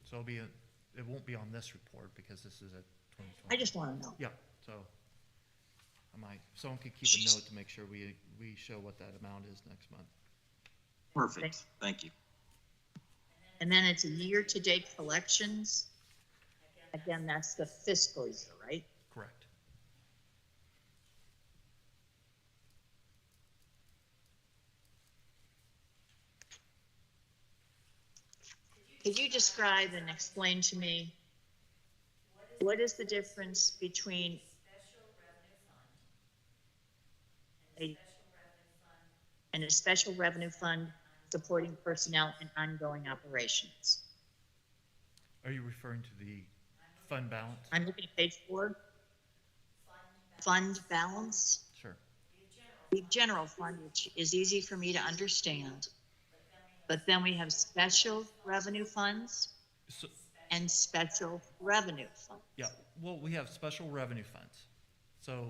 S6: So it won't be on this report because this is a 2020.
S2: I just want to know.
S6: Yeah, so someone could keep a note to make sure we show what that amount is next month.
S1: Perfect. Thank you.
S2: And then it's a year-to-date collections. Again, that's the fiscal year, right?
S6: Correct.
S2: Could you describe and explain to me what is the difference between a special revenue fund supporting personnel and ongoing operations?
S6: Are you referring to the fund balance?
S2: I'm looking at page 4. Fund balance.
S6: Sure.
S2: The general fund, which is easy for me to understand. But then we have special revenue funds
S6: So,
S2: and special revenue funds.
S6: yeah, well, we have special revenue funds. So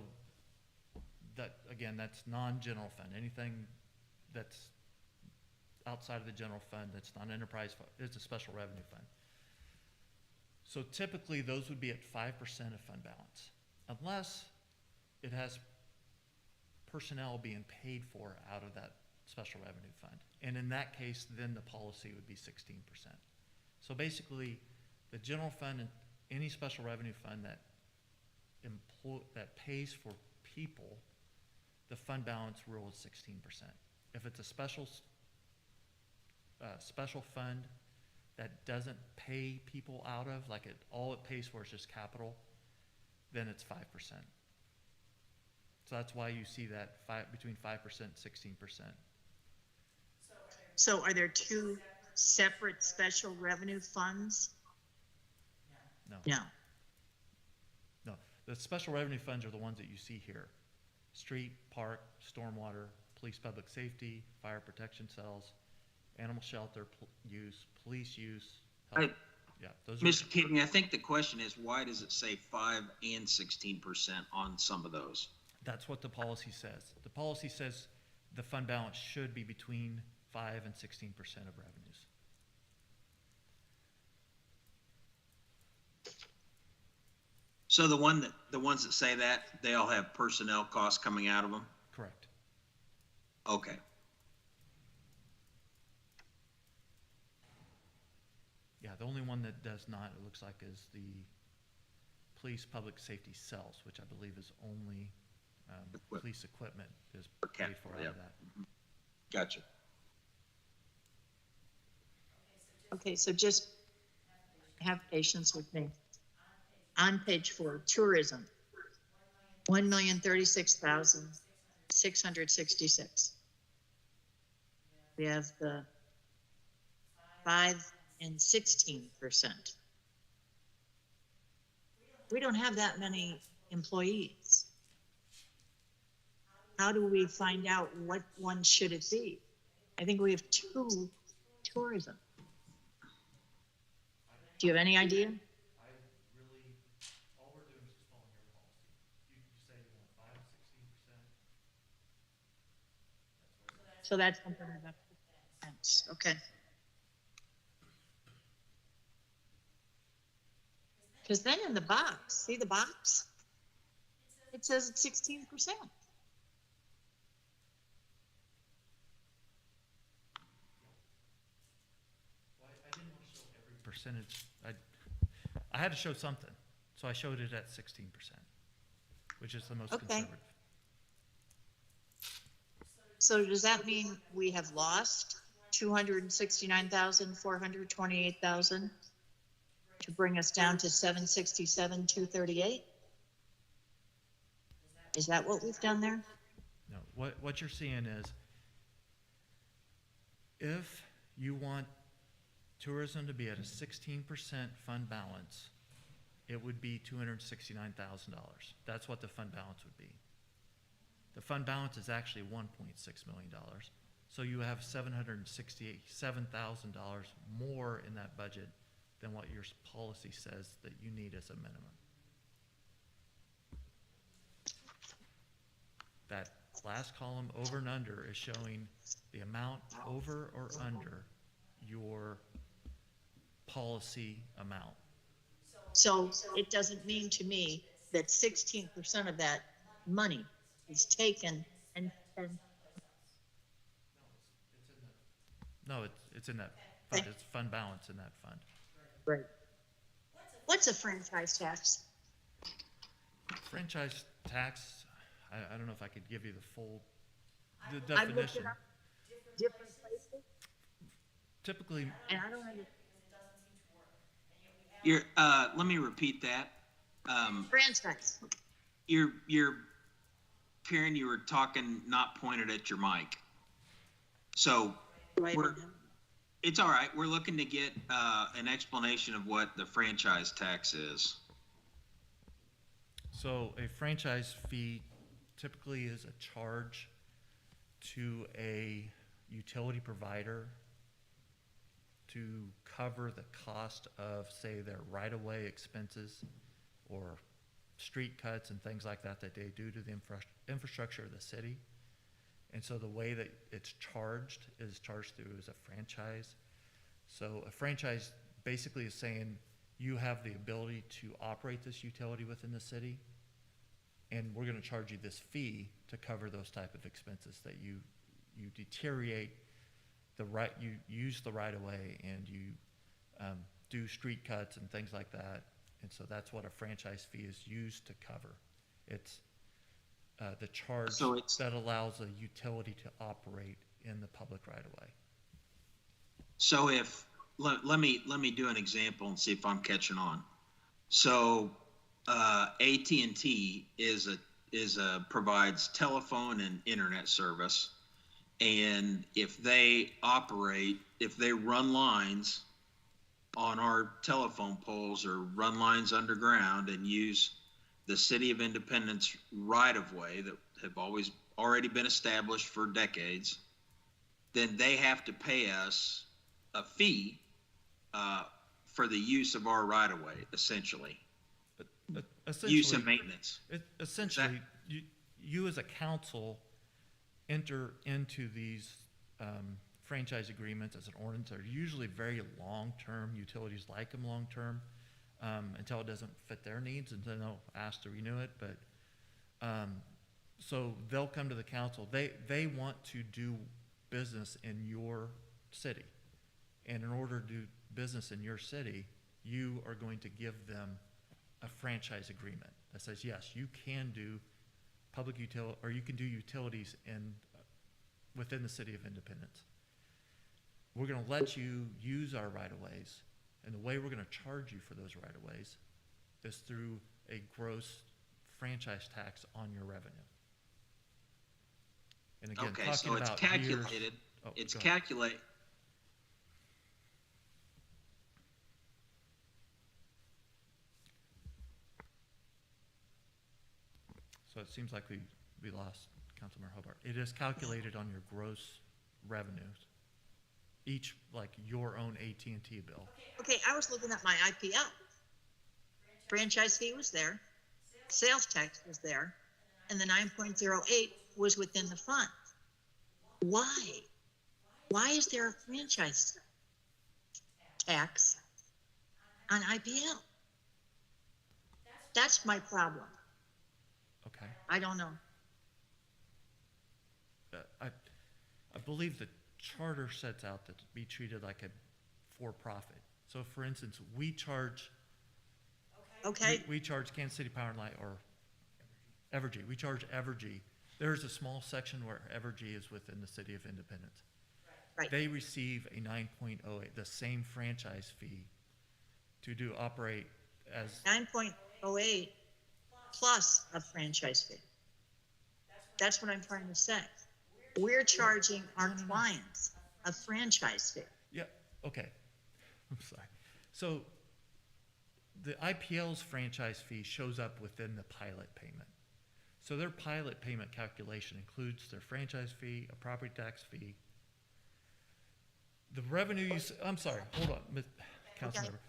S6: that, again, that's non-general fund. Anything that's outside of the general fund that's not enterprise fund, it's a special revenue fund. So typically, those would be at 5% of fund balance, unless it has personnel being paid for out of that special revenue fund. And in that case, then the policy would be 16%. So basically, the general fund and any special revenue fund that that pays for people, the fund balance rule is 16%. If it's a special fund that doesn't pay people out of, like all it pays for is just capital, then it's 5%. So that's why you see that between 5% and 16%.
S2: So are there two separate special revenue funds?
S6: No.
S2: No.
S6: No, the special revenue funds are the ones that you see here. Street, park, stormwater, police public safety, fire protection cells, animal shelter use, police use. Health. Yeah, those are.
S1: Mr. Kidney, I think the question is, why does it say 5 and 16% on some of those?
S6: That's what the policy says. The policy says the fund balance should be between 5 and 16% of revenues.
S1: So the ones that say that, they all have personnel costs coming out of them?
S6: Correct.
S1: Okay.
S6: Yeah, the only one that does not, it looks like, is the police public safety cells, which I believe is only police equipment is paid for out of that.
S1: Gotcha.
S2: Okay, so just have patience with me. On page 4, tourism, 1,036,666. We have the 5 and 16%. We don't have that many employees. How do we find out what one should it be? I think we have 2 tourism. Do you have any idea?
S6: All we're doing is just following your policy. You say you want 5 and 16%.
S2: So that's something about thanks. Okay. Because then in the box, see the box? It says it's 16%.
S6: Well, I didn't want to show every percentage. I had to show something, so I showed it at 16%, which is the most
S2: Okay.
S6: conservative.
S2: So does that mean we have lost 269,428,000 to bring us down to 767,238? Is that what we've done there?
S6: No, what you're seeing is, if you want tourism to be at a 16% fund balance, it would be $269,000. That's what the fund balance would be. The fund balance is actually $1.6 million. So you have $767,000 more in that budget than what your policy says that you need as a minimum. That last column over and under is showing the amount over or under your policy amount.
S2: So it doesn't mean to me that 16% of that money is taken and
S6: No, it's in that fund. It's fund balance in that fund.
S2: right. What's a franchise tax?
S6: Franchise tax, I don't know if I could give you the full
S2: I looked
S6: definition.
S2: it up, different places,
S6: Typically,
S2: and I don't know.
S1: Let me repeat that.
S2: Franchise.
S1: Karen, you were talking not pointed at your mic. So it's all right. We're looking to get an explanation of what the franchise tax is.
S6: so a franchise fee typically is a charge to a utility provider to cover the cost of, say, their right-of-way expenses or street cuts and things like that that they do to the infrastructure of the city. And so the way that it's charged is charged through as a franchise. So a franchise basically is saying, you have the ability to operate this utility within the city, and we're gonna charge you this fee to cover those type of expenses, that you deteriorate you use the right of way, and you do street cuts and things like that. And so that's what a franchise fee is used to cover. It's the charge
S1: So
S6: that allows a utility to operate in the public right of way.
S1: So let me do an example and see if I'm catching on. So AT&T provides telephone and internet service, and if they run lines on our telephone poles or run lines underground and use the City of Independence right-of-way that have already been established for decades, then they have to pay us a fee for the use of our right-of-way, essentially. Use and maintenance.
S6: Essentially, you as a council enter into these franchise agreements as an ordinance. They're usually very long-term. Utilities like them long-term until it doesn't fit their needs, and then they'll ask to renew it. But so they'll come to the council. They want to do business in your city, and in order to do business in your city, you are going to give them a franchise agreement that says, yes, you can do public utility, or you can do utilities within the City of Independence. We're going to let you use our right-of-ways, and the way we're going to charge you for those right-of-ways is through a gross franchise tax on your revenue. And again,
S1: Okay,
S6: talking
S1: so it's
S6: about
S1: calculated.
S6: years,
S1: It's
S6: go ahead.
S1: calculated.
S6: So it seems like we lost Councilmember Hobart. It is calculated on your gross revenues, each, like your own AT&T bill.
S2: Okay, I was looking at my IPL. Franchise fee was there, sales tax was there, and the 9.08 was within the fund. Why? Why is there a franchise tax on IPL? That's my problem.
S6: Okay.
S2: I don't know.
S6: I believe the charter sets out that to be treated like a for-profit. So for instance, we charge
S2: Okay,
S6: we charge Kansas City Power and Light, or Evergy. We charge Evergy. There's a small section where Evergy is within the City of Independence.
S2: right.
S6: They receive a 9.08, the same franchise fee to operate as,
S2: 9.08 plus a franchise fee. That's what I'm trying to say. We're charging our clients a franchise fee.
S6: yeah, okay. I'm sorry. So the IPL's franchise fee shows up within the pilot payment. So their pilot payment calculation includes their franchise fee, a property tax fee. The revenue I'm sorry, hold on, Councilmember.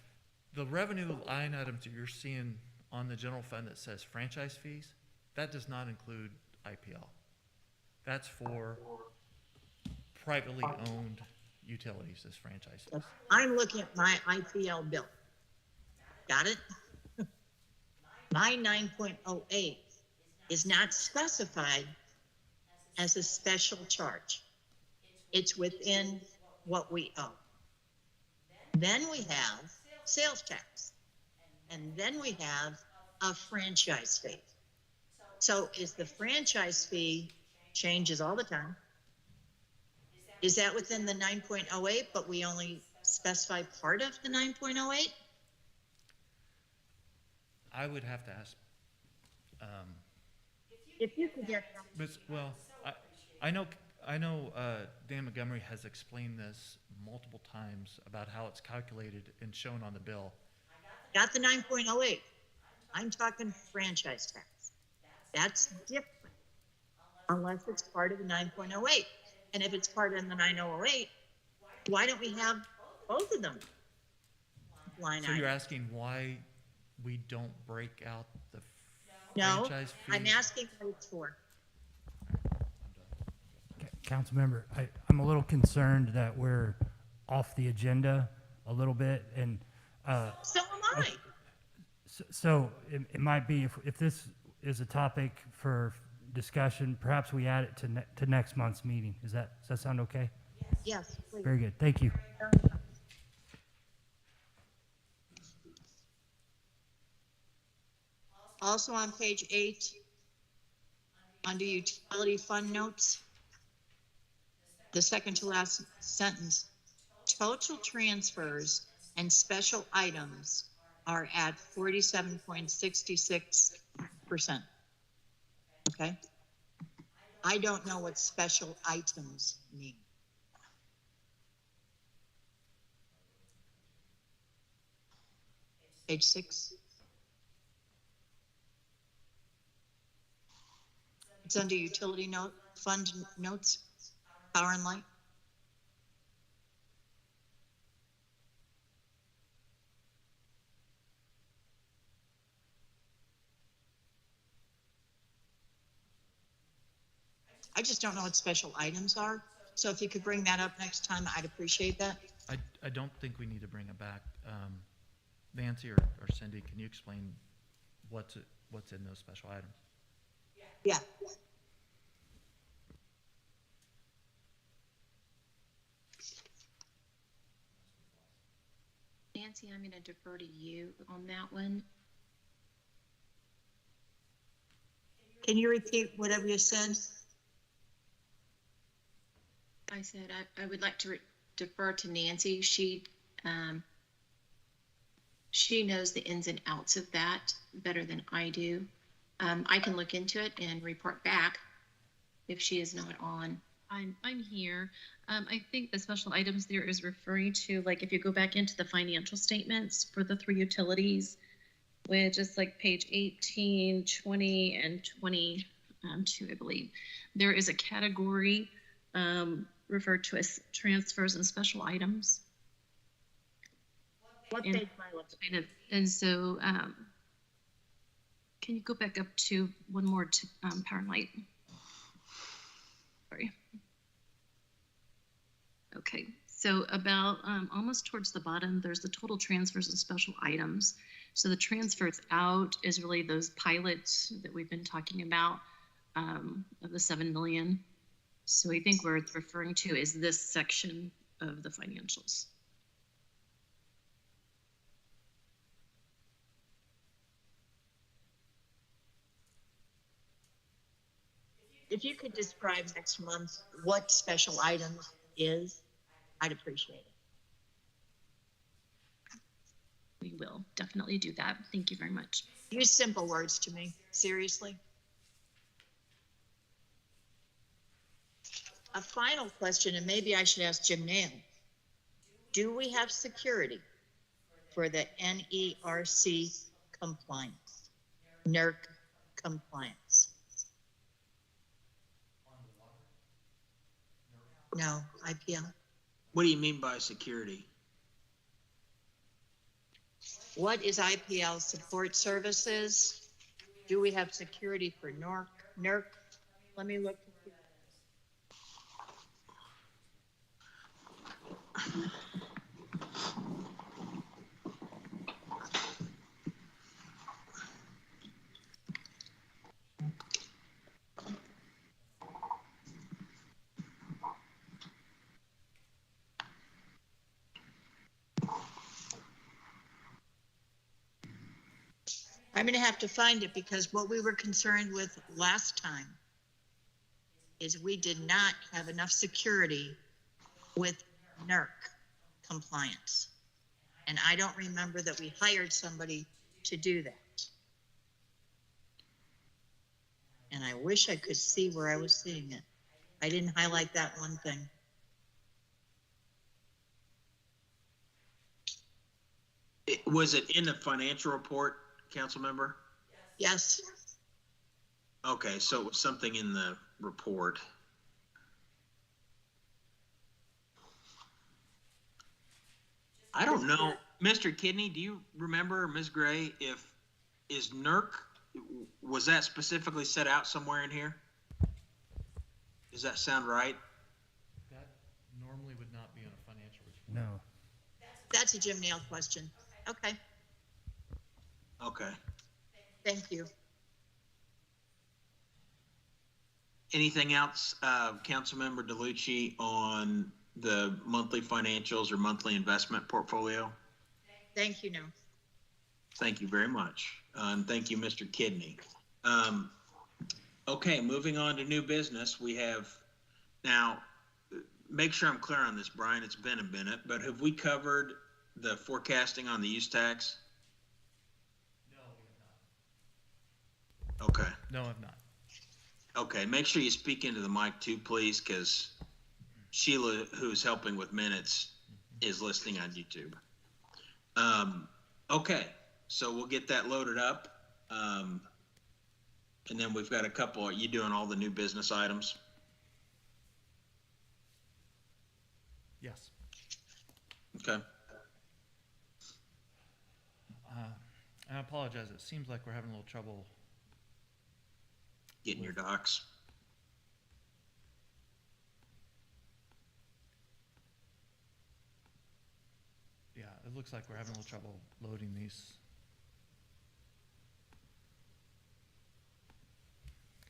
S6: The revenue line items that you're seeing on the general fund that says franchise fees, that does not include IPL. That's for privately owned utilities as franchise fees.
S2: I'm looking at my IPL bill. Got it? My 9.08 is not specified as a special charge. It's within what we owe. Then we have sales tax. And then we have a franchise fee. So is the franchise fee changes all the time? Is that within the 9.08, but we only specify part of the 9.08?
S6: I would have to ask,
S2: If you could get
S6: well, I know Dan Montgomery has explained this multiple times about how it's calculated and shown on the bill.
S2: got the 9.08. I'm talking franchise tax. That's different unless it's part of the 9.08. And if it's part of the 9.08, why don't we have both of them line
S6: So you're
S2: items?
S6: asking why we don't break out the
S2: No,
S6: franchise fee?
S2: I'm asking what it's for.
S7: Councilmember, I'm a little concerned that we're off the agenda a little bit, and
S2: So am Why?
S7: So it might be, if this is a topic for discussion, perhaps we add it to next month's meeting. Does that sound okay?
S2: Yes, please.
S7: Very good. Thank you.
S2: Also on page 8, under utility fund notes, the second to last sentence, total transfers and special items are at 47.66%. Okay? I don't know what special items mean. Page 6. It's under utility fund notes, power and light. I just don't know what special items are. So if you could bring that up next time, I'd appreciate that.
S6: I don't think we need to bring it back. Nancy or Cindy, can you explain what's in those special items?
S2: Yeah.
S4: Nancy, I'm going to defer to you on that one.
S2: Can you repeat whatever you said?
S4: I said I would like to defer to Nancy. She knows the ins and outs of that better than I do. I can look into it and report back if she is not on.
S9: I'm here. I think the special items there is referring to, like, if you go back into the financial statements for the 3 utilities, which is like page 18, 20, and 22, I believe. There is a category referred to as transfers and special items.
S2: What
S9: And-
S2: page am I looking at?
S9: And so, can you go back up to one more to power and light? Sorry. Okay, so about almost towards the bottom, there's the total transfers and special items. So the transfers out is really those pilots that we've been talking about of the 7 million. So I think where it's referring to is this section of the financials.
S2: If you could describe next month what special items is, I'd appreciate it.
S9: We will definitely do that. Thank you very much.
S2: Use simple words to me, seriously. A final question, and maybe I should ask Jim Nail. Do we have security for the NERC compliance, NERC compliance? No, IPL.
S1: What do you mean by security?
S2: What is IPL support services? Do we have security for NERC? Let me look. I'm going to have to find it because what we were concerned with last time is we did not have enough security with NERC compliance. And I don't remember that we hired somebody to do that. And I wish I could see where I was seeing it. I didn't highlight that one thing.
S1: Was it in the financial report, council member?
S2: Yes.
S1: Okay, so it was something in the report. I don't know. Mr. Kidney, do you remember, Ms. Gray, is NERC, was that specifically set out somewhere in here? Does that sound right?
S6: That normally would not be on a financial report.
S7: No.
S2: That's a Jim Nail question. Okay.
S1: Okay.
S2: Thank you.
S1: Anything else, Councilmember DeLucci, on the monthly financials or monthly investment portfolio?
S2: Thank you, no.
S1: Thank you very much. And thank you, Mr. Kidney. Okay, moving on to new business, we have, now, make sure I'm clear on this, Brian, it's been a minute, but have we covered the forecasting on the use tax?
S6: No, we have
S1: Okay,
S6: not. No, I've not.
S1: okay, make sure you speak into the mic too, please, because Sheila, who's helping with minutes, is listening on YouTube. Okay, so we'll get that loaded up. And then we've got a couple, are you doing all the new business items?
S6: Yes.
S1: Okay.
S6: I apologize. It seems like we're having a little trouble.
S1: Getting your docs.
S6: Yeah, it looks like we're having a little trouble loading these.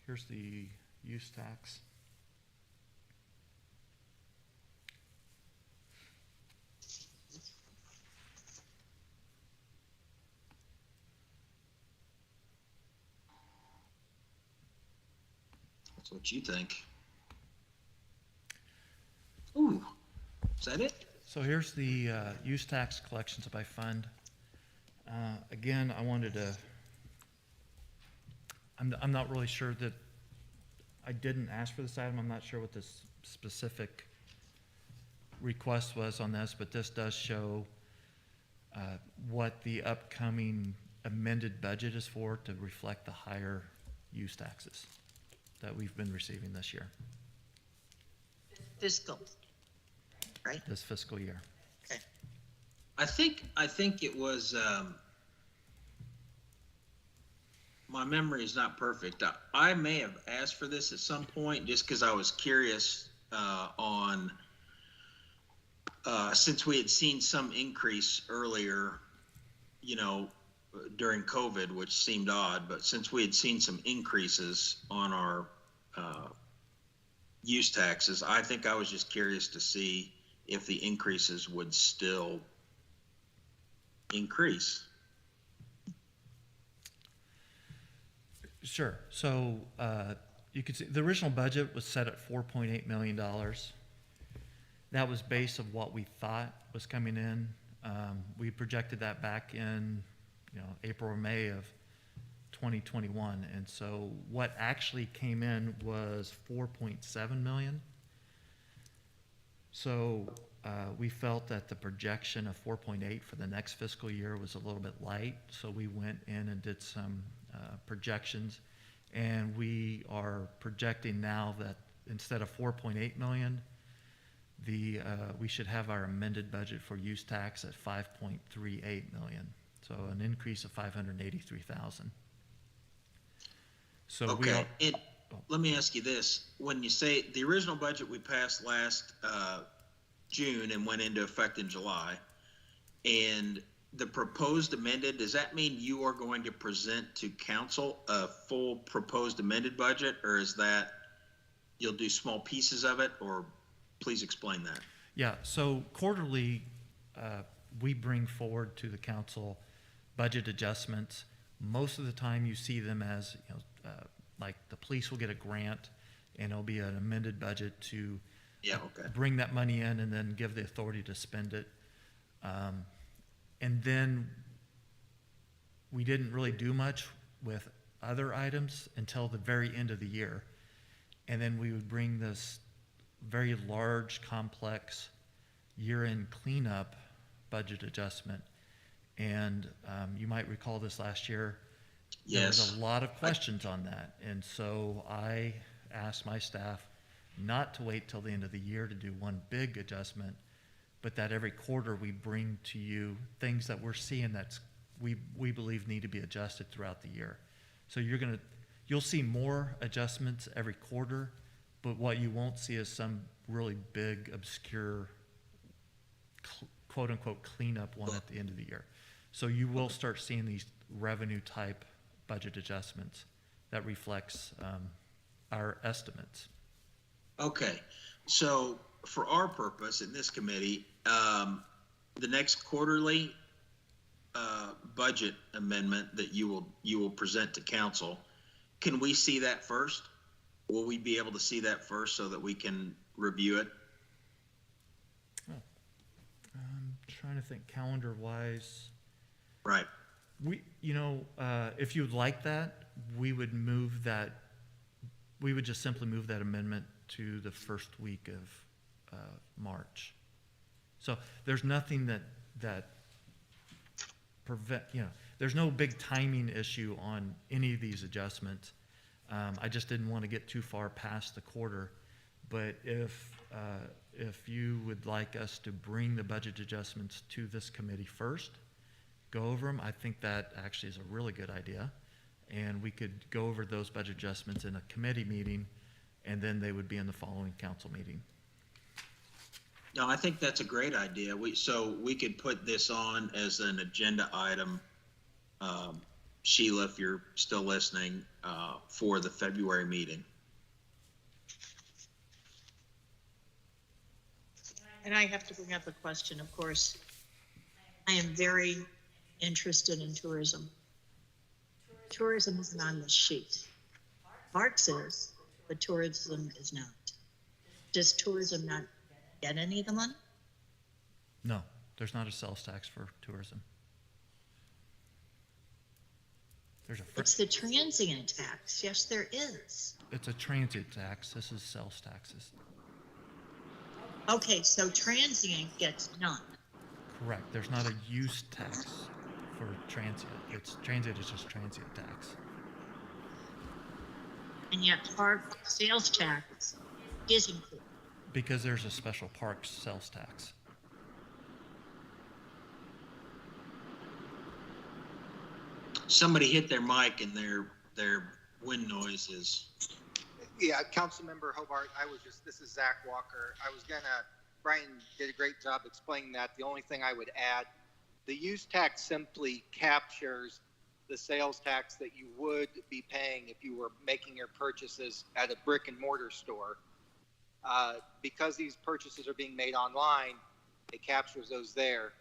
S6: Here's the use tax.
S1: That's what you think. Ooh, is that it?
S6: So here's the use tax collections by fund. Again, I wanted to, I'm not really sure that, I didn't ask for this item. I'm not sure what this specific request was on this, but this does show what the upcoming amended budget is for to reflect the higher use taxes that we've been receiving this year,
S2: Fiscal, right?
S6: this fiscal year.
S2: Okay.
S1: I think it was, my memory is not perfect. I may have asked for this at some point just because I was curious on, since we had seen some increase earlier, you know, during COVID, which seemed odd, but since we had seen some increases on our use taxes, I think I was just curious to see if the increases would still increase.
S6: Sure. So you can see the original budget was set at $4.8 million. That was based of what we thought was coming in. We projected that back in, you know, April or May of 2021. And so what actually came in was 4.7 million. So we felt that the projection of 4.8 for the next fiscal year was a little bit light. So we went in and did some projections, and we are projecting now that instead of 4.8 million, we should have our amended budget for use tax at 5.38 million. So an increase of 583,000. So
S1: Okay, let me ask you this. When you say the original budget we passed last June and went into effect in July, and the proposed amended, does that mean you are going to present to council a full proposed amended budget, or is that you'll do small pieces of it, or please explain that?
S6: Yeah, so quarterly, we bring forward to the council budget adjustments. Most of the time you see them as, you know, like the police will get a grant and it'll be an amended budget to bring that money in and then give the authority to spend it. And then we didn't really do much with other items until the very end of the year. And then we would bring this very large, complex year-end cleanup budget adjustment. And you might recall this last year. There was a lot of questions on that. And so I asked my staff not to wait till the end of the year to do one big adjustment, but that every quarter we bring to you things that we're seeing that we believe need to be adjusted throughout the year. So you'll see more adjustments every quarter, but what you won't see is some really big, obscure, quote unquote, cleanup one at the end of the year. So you will start seeing these revenue type budget adjustments that reflects our estimates.
S1: Okay, so for our purpose in this committee, the next quarterly budget amendment that you will present to council, can we see that first? Will we be able to see that first so that we can review it?
S6: I'm trying to think calendar wise.
S1: Right.
S6: We, if you would like that, we would just simply move that amendment to the first week of March. So there's nothing that there's no big timing issue on any of these adjustments. I just didn't want to get too far past the quarter. But if you would like us to bring the budget adjustments to this committee first, go over them, I think that actually is a really good idea. And we could go over those budget adjustments in a committee meeting, and then they would be in the following council meeting.
S1: No, I think that's a great idea. So we could put this on as an agenda item, Sheila, if you're still listening, for the February meeting.
S2: And I have to bring up a question, of course. I am very interested in tourism. Tourism isn't on the sheet. Parks is, but tourism is not. Does tourism not get any of the money?
S6: No, there's not a sales tax for tourism.
S2: It's the transient tax. Yes, there is.
S6: It's a transient tax. This is sales taxes.
S2: Okay, so transient gets none.
S6: Correct. There's not a use tax for transient. Transient is just transient tax.
S2: And yet park sales tax is included.
S6: Because there's a special parks sales tax.
S1: Somebody hit their mic and their wind noise is.
S5: Yeah, Councilmember Hobart, this is Zach Walker. Brian did a great job explaining that. The only thing I would add, the use tax simply captures the sales tax that you would be paying if you were making your purchases at a brick and mortar store. Because these purchases are being made online, it captures those there.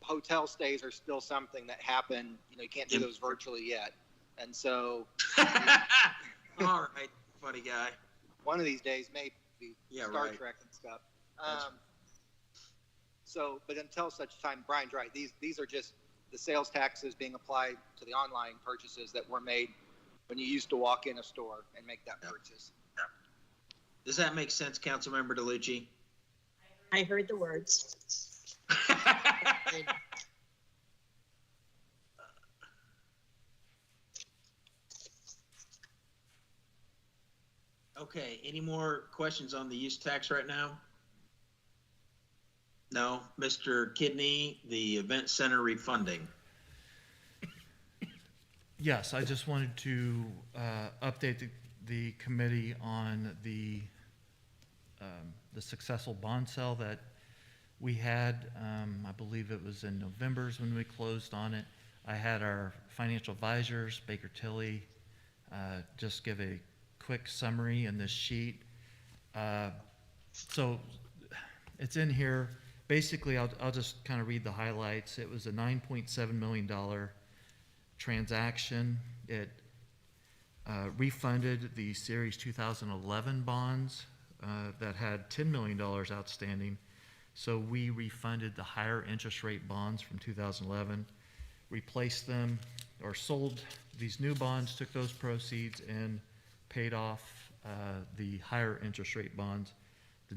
S5: Hotel stays are still something that happen. You can't do those virtually yet. And so.
S1: All right, funny guy.
S5: One of these days, maybe Star
S1: right.
S5: Trek and stuff. But until such time, Brian's right. These are just the sales taxes being applied to the online purchases that were made when you used to walk in a store and make that purchase.
S1: Does that make sense, Councilmember DeLucci?
S2: I heard the words.
S1: Okay, any more questions on the use tax right now? No? Mr. Kidney, the event center refunding.
S6: Yes, I just wanted to update the committee on the successful bond sale that we had. I believe it was in November when we closed on it. I had our financial advisors, Baker Tilly, just give a quick summary in this sheet. So it's in here. Basically, I'll just kind of read the highlights. It was a $9.7 million transaction. It refunded the Series 2011 bonds that had $10 million outstanding. So we refunded the higher interest rate bonds from 2011, replaced them or sold these new bonds, took those proceeds and paid off the higher interest rate bonds. The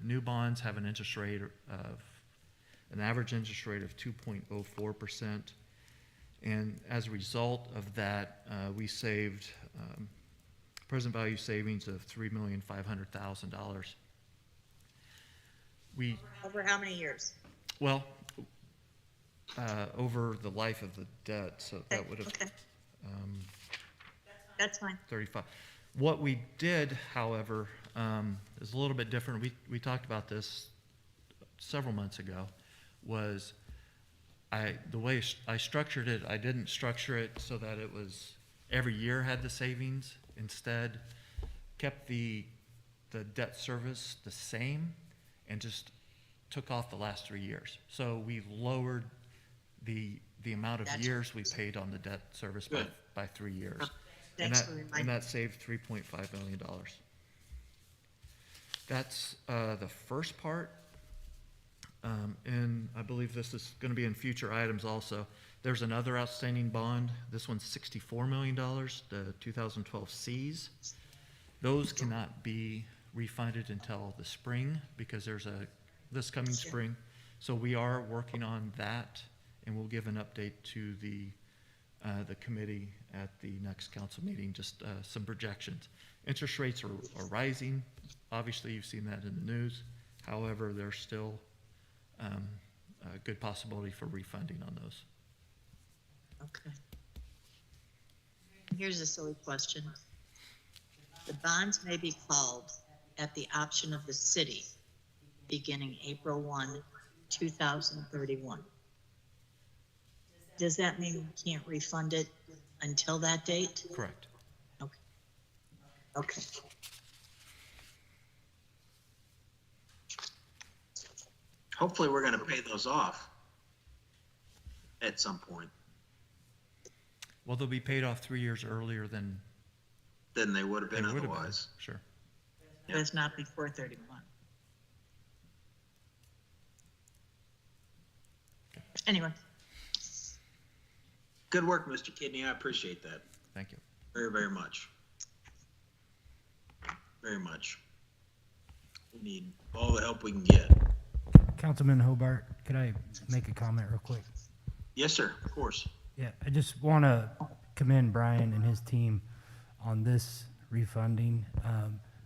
S6: new bonds have an interest rate of an average interest rate of 2.04%. And as a result of that, we saved present value savings of $3,500,000.
S2: Over how many years?
S6: Well, over the life of the debt, so that would have.
S2: Okay. That's fine.
S6: 35. What we did, however, is a little bit different. We talked about this several months ago, was the way I structured it, I didn't structure it so that it was every year had the savings. Instead, kept the debt service the same and just took off the last 3 years. So we lowered the amount of
S2: Gotcha.
S6: years we paid on the debt service by 3 years.
S2: Thanks
S6: and
S2: for
S6: that,
S2: reminding
S6: and
S2: me.
S6: that saved $3.5 million. That's the first part. And I believe this is going to be in future items also. There's another outstanding bond. This one's $64 million, the 2012 Cs. Those cannot be refunded until the spring because there's this coming spring. So we are working on that, and we'll give an update to the committee at the next council meeting, just some projections. Interest rates are rising. Obviously, you've seen that in the news. However, there's still a good possibility for refunding on those.
S2: Okay. Here's a silly question. The bonds may be called at the option of the city beginning April 1, 2031. Does that mean we can't refund it until that date?
S6: Correct.
S2: Okay. Okay.
S1: Hopefully, we're going to pay those off at some point.
S6: Well, they'll be paid off 3 years earlier than
S1: They would have
S6: they
S1: been
S6: would have been.
S1: otherwise.
S6: Sure.
S1: Yeah.
S2: But it's not before 31. Anyway,
S1: Good work, Mr. Kidney. I appreciate that
S6: Thank you.
S1: very, very much. Very much. We need all the help we can get.
S7: Councilman Hobart, could I make a comment real quick?
S1: Yes, sir. Of course.
S7: Yeah, I just want to commend Brian and his team on this refunding.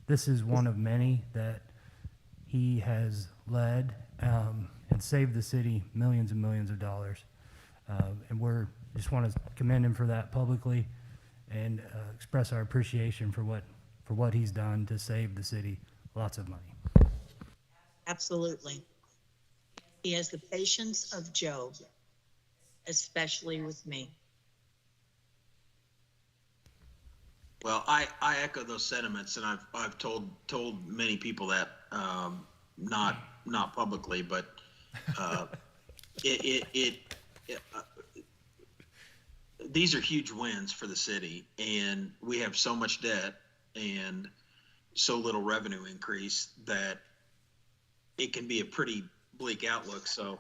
S7: This is one of many that he has led and saved the city millions and millions of dollars. And just want to commend him for that publicly and express our appreciation for what he's done to save the city lots of money.
S2: absolutely. He has the patience of Job, especially with me.
S1: Well, I echo those sentiments, and I've told many people that, not publicly, but these are huge wins for the city, and we have so much debt and so little revenue increase that it can be a pretty bleak outlook. So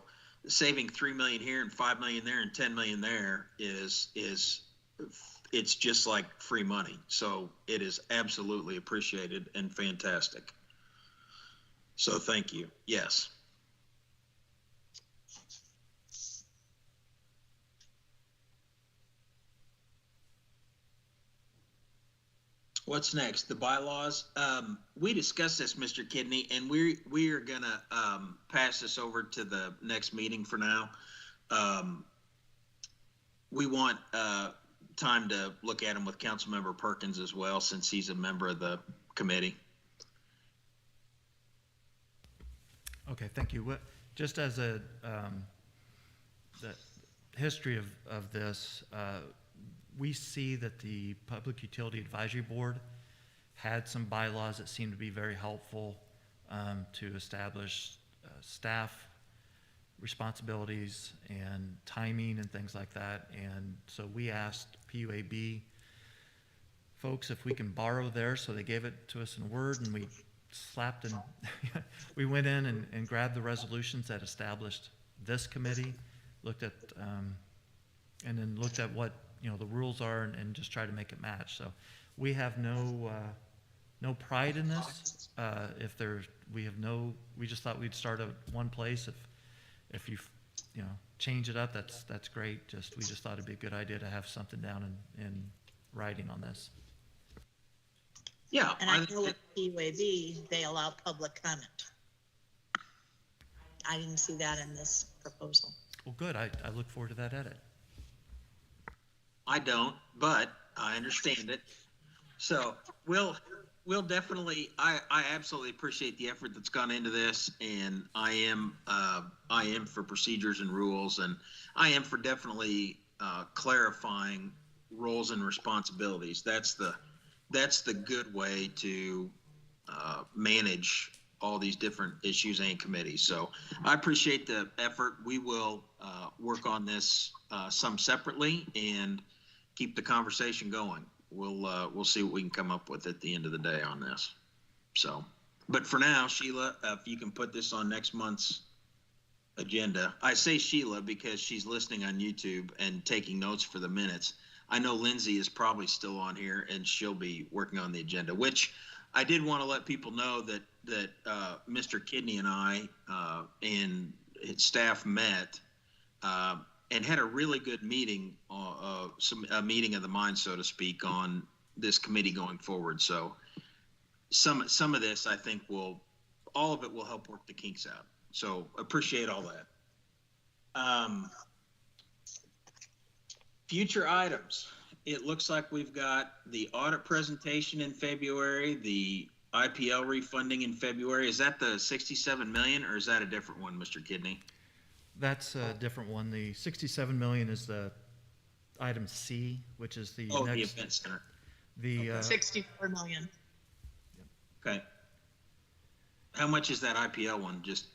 S1: saving 3 million here and 5 million there and 10 million there is it's just like free money. So it is absolutely appreciated and fantastic. So thank you. Yes. What's next? The bylaws. We discussed this, Mr. Kidney, and we are gonna pass this over to the next meeting for now. We want time to look at them with Councilmember Perkins as well, since he's a member of the committee.
S6: Okay, thank you. Just as the history of this, we see that the Public Utility Advisory Board had some bylaws that seemed to be very helpful to establish staff responsibilities and timing and things like that. And so we asked PUAB folks if we can borrow theirs, so they gave it to us in Word, and we slapped and we went in and grabbed the resolutions that established this committee, looked at and then looked at what the rules are and just try to make it match. So we have no pride in this. We just thought we'd start at one place. If you change it up, that's great. We just thought it'd be a good idea to have something down in writing on this.
S2: Yeah. And I know with PUAB, they allow public comment. I didn't see that in this proposal.
S6: Well, good. I look forward to that edit.
S1: I don't, but I understand it. So we'll we'll definitely, I absolutely appreciate the effort that's gone into this, and I am for procedures and rules, and I am for definitely clarifying roles and responsibilities. That's the good way to manage all these different issues and committees. So I appreciate the effort. We will work on this some separately and keep the conversation going. We'll see what we can come up with at the end of the day on this. So, but for now, Sheila, if you can put this on next month's agenda. I say Sheila because she's listening on YouTube and taking notes for the minutes. I know Lindsay is probably still on here and she'll be working on the agenda, which I did want to let people know that Mr. Kidney and I and his staff met and had a really good meeting, a meeting of the mind, so to speak, on this committee going forward. So some of this, I think, all of it will help work the kinks out. So appreciate all that. Future items. It looks like we've got the audit presentation in February, the IPL refunding in February. Is that the 67 million or is that a different one, Mr. Kidney?
S6: That's a different one. The 67 million is the item C, which is the
S1: the
S6: next.
S1: event center.
S6: The
S2: 64 million.
S1: Okay. How much is that IPL one? Just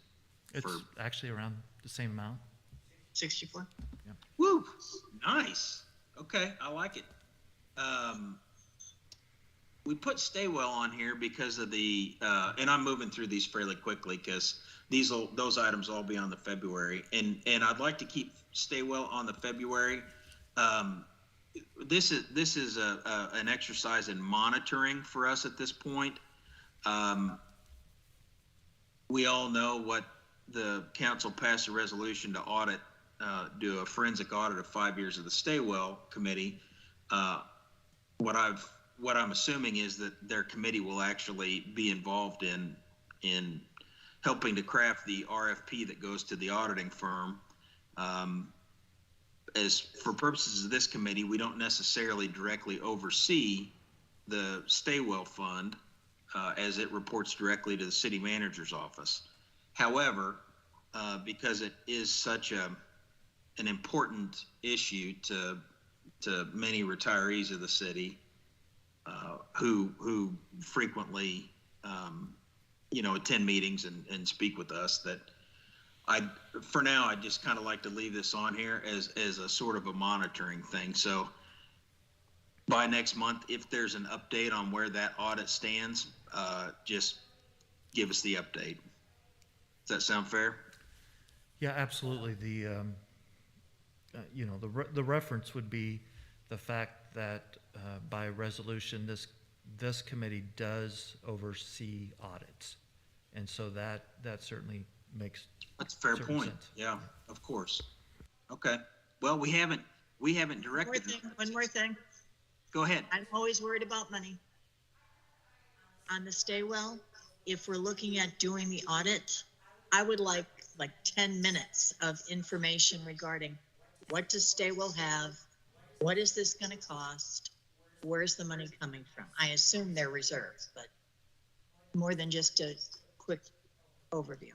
S6: it's actually around the same amount.
S2: 64.
S1: woo, nice. Okay, I like it. We put Staywell on here because of the, and I'm moving through these fairly quickly because those items will all be on the February, and I'd like to keep Staywell on the February. This is an exercise in monitoring for us at this point. We all know what the council passed a resolution to audit, do a forensic audit of 5 years of the Staywell committee. What I'm assuming is that their committee will actually be involved in helping to craft the RFP that goes to the auditing firm. As for purposes of this committee, we don't necessarily directly oversee the Staywell fund as it reports directly to the city manager's office. However, because it is such an important issue to many retirees of the city who frequently attend meetings and speak with us, that for now I just kind of like to leave this on here as a sort of a monitoring thing. So by next month, if there's an update on where that audit stands, just give us the update. Does that sound fair?
S6: Yeah, absolutely. The the reference would be the fact that by resolution this committee does oversee audits, and so that certainly makes
S1: that's a fair point.
S6: Sense.
S1: Yeah, of course. Okay. Well, we haven't directed.
S2: One more thing.
S1: Go ahead.
S2: I'm always worried about money. On the Staywell, if we're looking at doing the audit, I would like 10 minutes of information regarding what does Staywell have? What is this going to cost? Where's the money coming from? I assume they're reserves, but more than just a quick overview.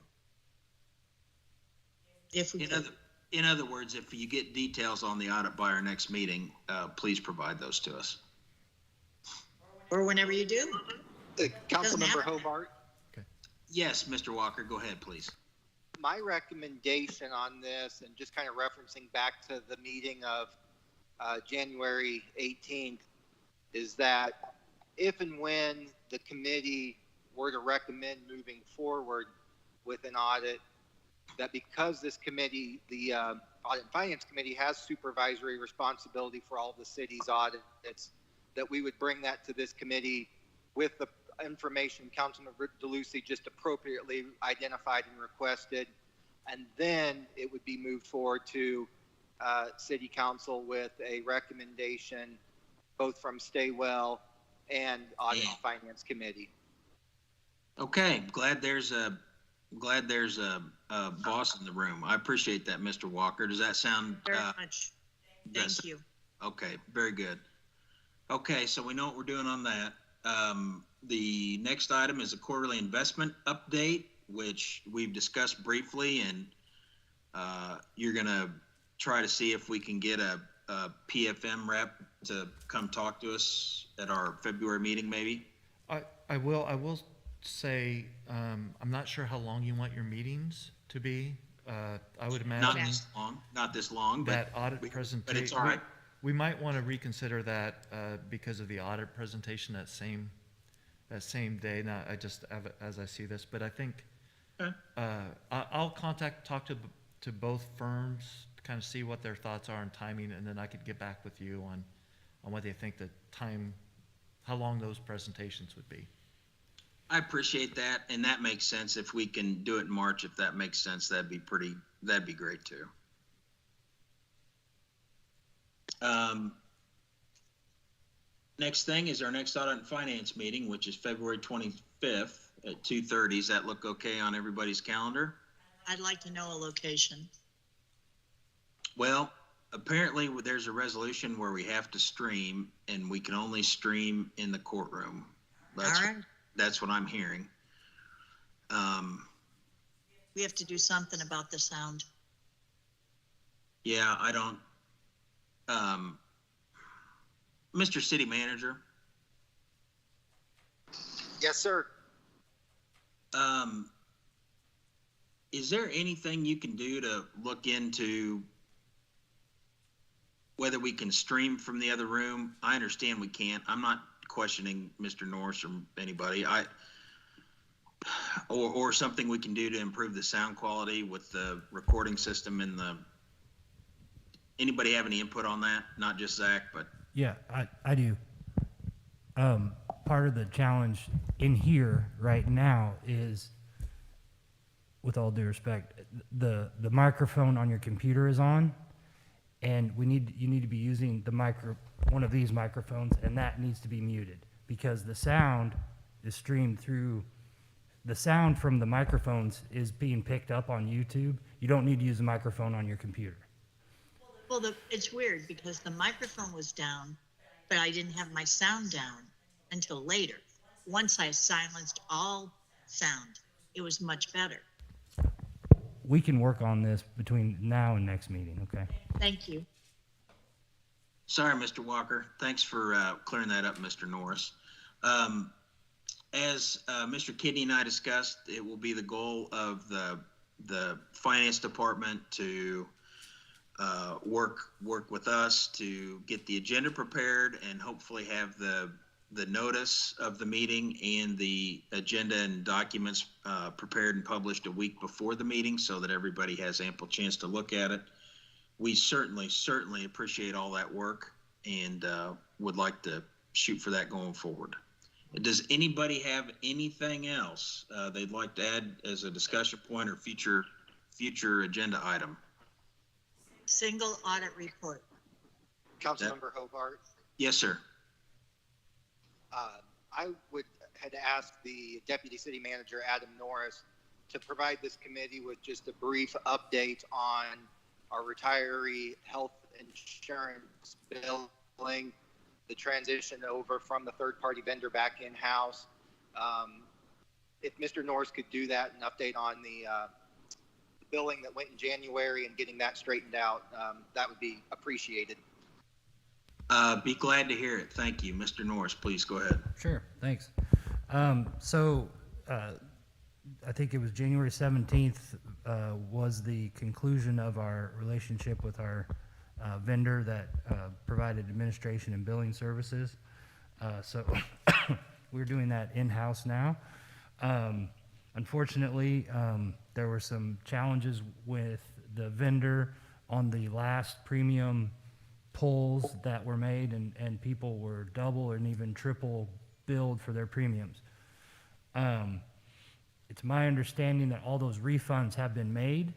S2: If we could.
S1: In other words, if you get details on the audit by our next meeting, please provide those to us.
S2: Or whenever you do.
S5: Councilmember Hobart.
S1: Yes, Mr. Walker, go ahead, please.
S5: My recommendation on this, and just kind of referencing back to the meeting of January 18th, is that if and when the committee were to recommend moving forward with an audit, that because this committee, the Audit and Finance Committee, has supervisory responsibility for all the city's audits, that we would bring that to this committee with the information Councilmember DeLucy just appropriately identified and requested, and then it would be moved forward to City Council with a recommendation both from Staywell and Audit and Finance Committee.
S1: Okay, glad there's a boss in the room. I appreciate that, Mr. Walker. Does that sound
S2: Very much. Thank you.
S1: Okay, very good. Okay, so we know what we're doing on that. The next item is a quarterly investment update, which we've discussed briefly, and you're going to try to see if we can get a PFM rep to come talk to us at our February meeting, maybe.
S6: I will say, I'm not sure how long you want your meetings to be. I would
S1: Not
S6: imagine
S1: this long, but
S6: that audit
S1: but
S6: presentation.
S1: it's all right.
S6: We might want to reconsider that because of the audit presentation that same day. Now, I just have it as I see this, but I think
S1: Okay.
S6: I'll talk to both firms, kind of see what their thoughts are on timing, and then I could get back with you on what they think the time, how long those presentations would be.
S1: I appreciate that, and that makes sense. If we can do it in March, if that makes sense, that'd be great too. Next thing is our next Audit and Finance meeting, which is February 25th at 2:30. Does that look okay on everybody's calendar?
S2: I'd like to know a location.
S1: Well, apparently there's a resolution where we have to stream, and we can only stream in the courtroom.
S2: All right.
S1: That's what I'm hearing.
S2: We have to do something about the sound.
S1: Yeah, I don't. Mr. City Manager,
S5: Yes, sir.
S1: is there anything you can do to look into whether we can stream from the other room? I understand we can't. I'm not questioning Mr. Norris or anybody. Or something we can do to improve the sound quality with the recording system and anybody have any input on that? Not just Zach, but.
S7: Yeah, I do. Part of the challenge in here right now is, with all due respect, the microphone on your computer is on, and you need to be using one of these microphones, and that needs to be muted because the sound is streamed through. The sound from the microphones is being picked up on YouTube. You don't need to use a microphone on your computer.
S2: Well, it's weird because the microphone was down, but I didn't have my sound down until later. Once I silenced all sound, it was much better.
S7: We can work on this between now and next meeting, okay?
S2: Thank you.
S1: Sorry, Mr. Walker. Thanks for clearing that up, Mr. Norris. As Mr. Kidney and I discussed, it will be the goal of the finance department to work with us to get the agenda prepared and hopefully have the notice of the meeting and the agenda and documents prepared and published a week before the meeting so that everybody has ample chance to look at it. We certainly appreciate all that work and would like to shoot for that going forward. Does anybody have anything else they'd like to add as a discussion point or future agenda item?
S2: Single audit report.
S5: Councilmember Hobart.
S1: Yes, sir.
S5: I had asked the Deputy City Manager, Adam Norris, to provide this committee with just a brief update on our retiree health insurance billing, the transition over from the third-party vendor back in-house. If Mr. Norris could do that, an update on the billing that went in January and getting that straightened out, that would be appreciated.
S1: Be glad to hear it. Thank you. Mr. Norris, please go ahead.
S7: Sure, thanks. I think it was January 17th was the conclusion of our relationship with our vendor that provided administration and billing services. So we're doing that in-house now. Unfortunately, there were some challenges with the vendor on the last premium pulls that were made, and people were double and even triple billed for their premiums. It's my understanding that all those refunds have been made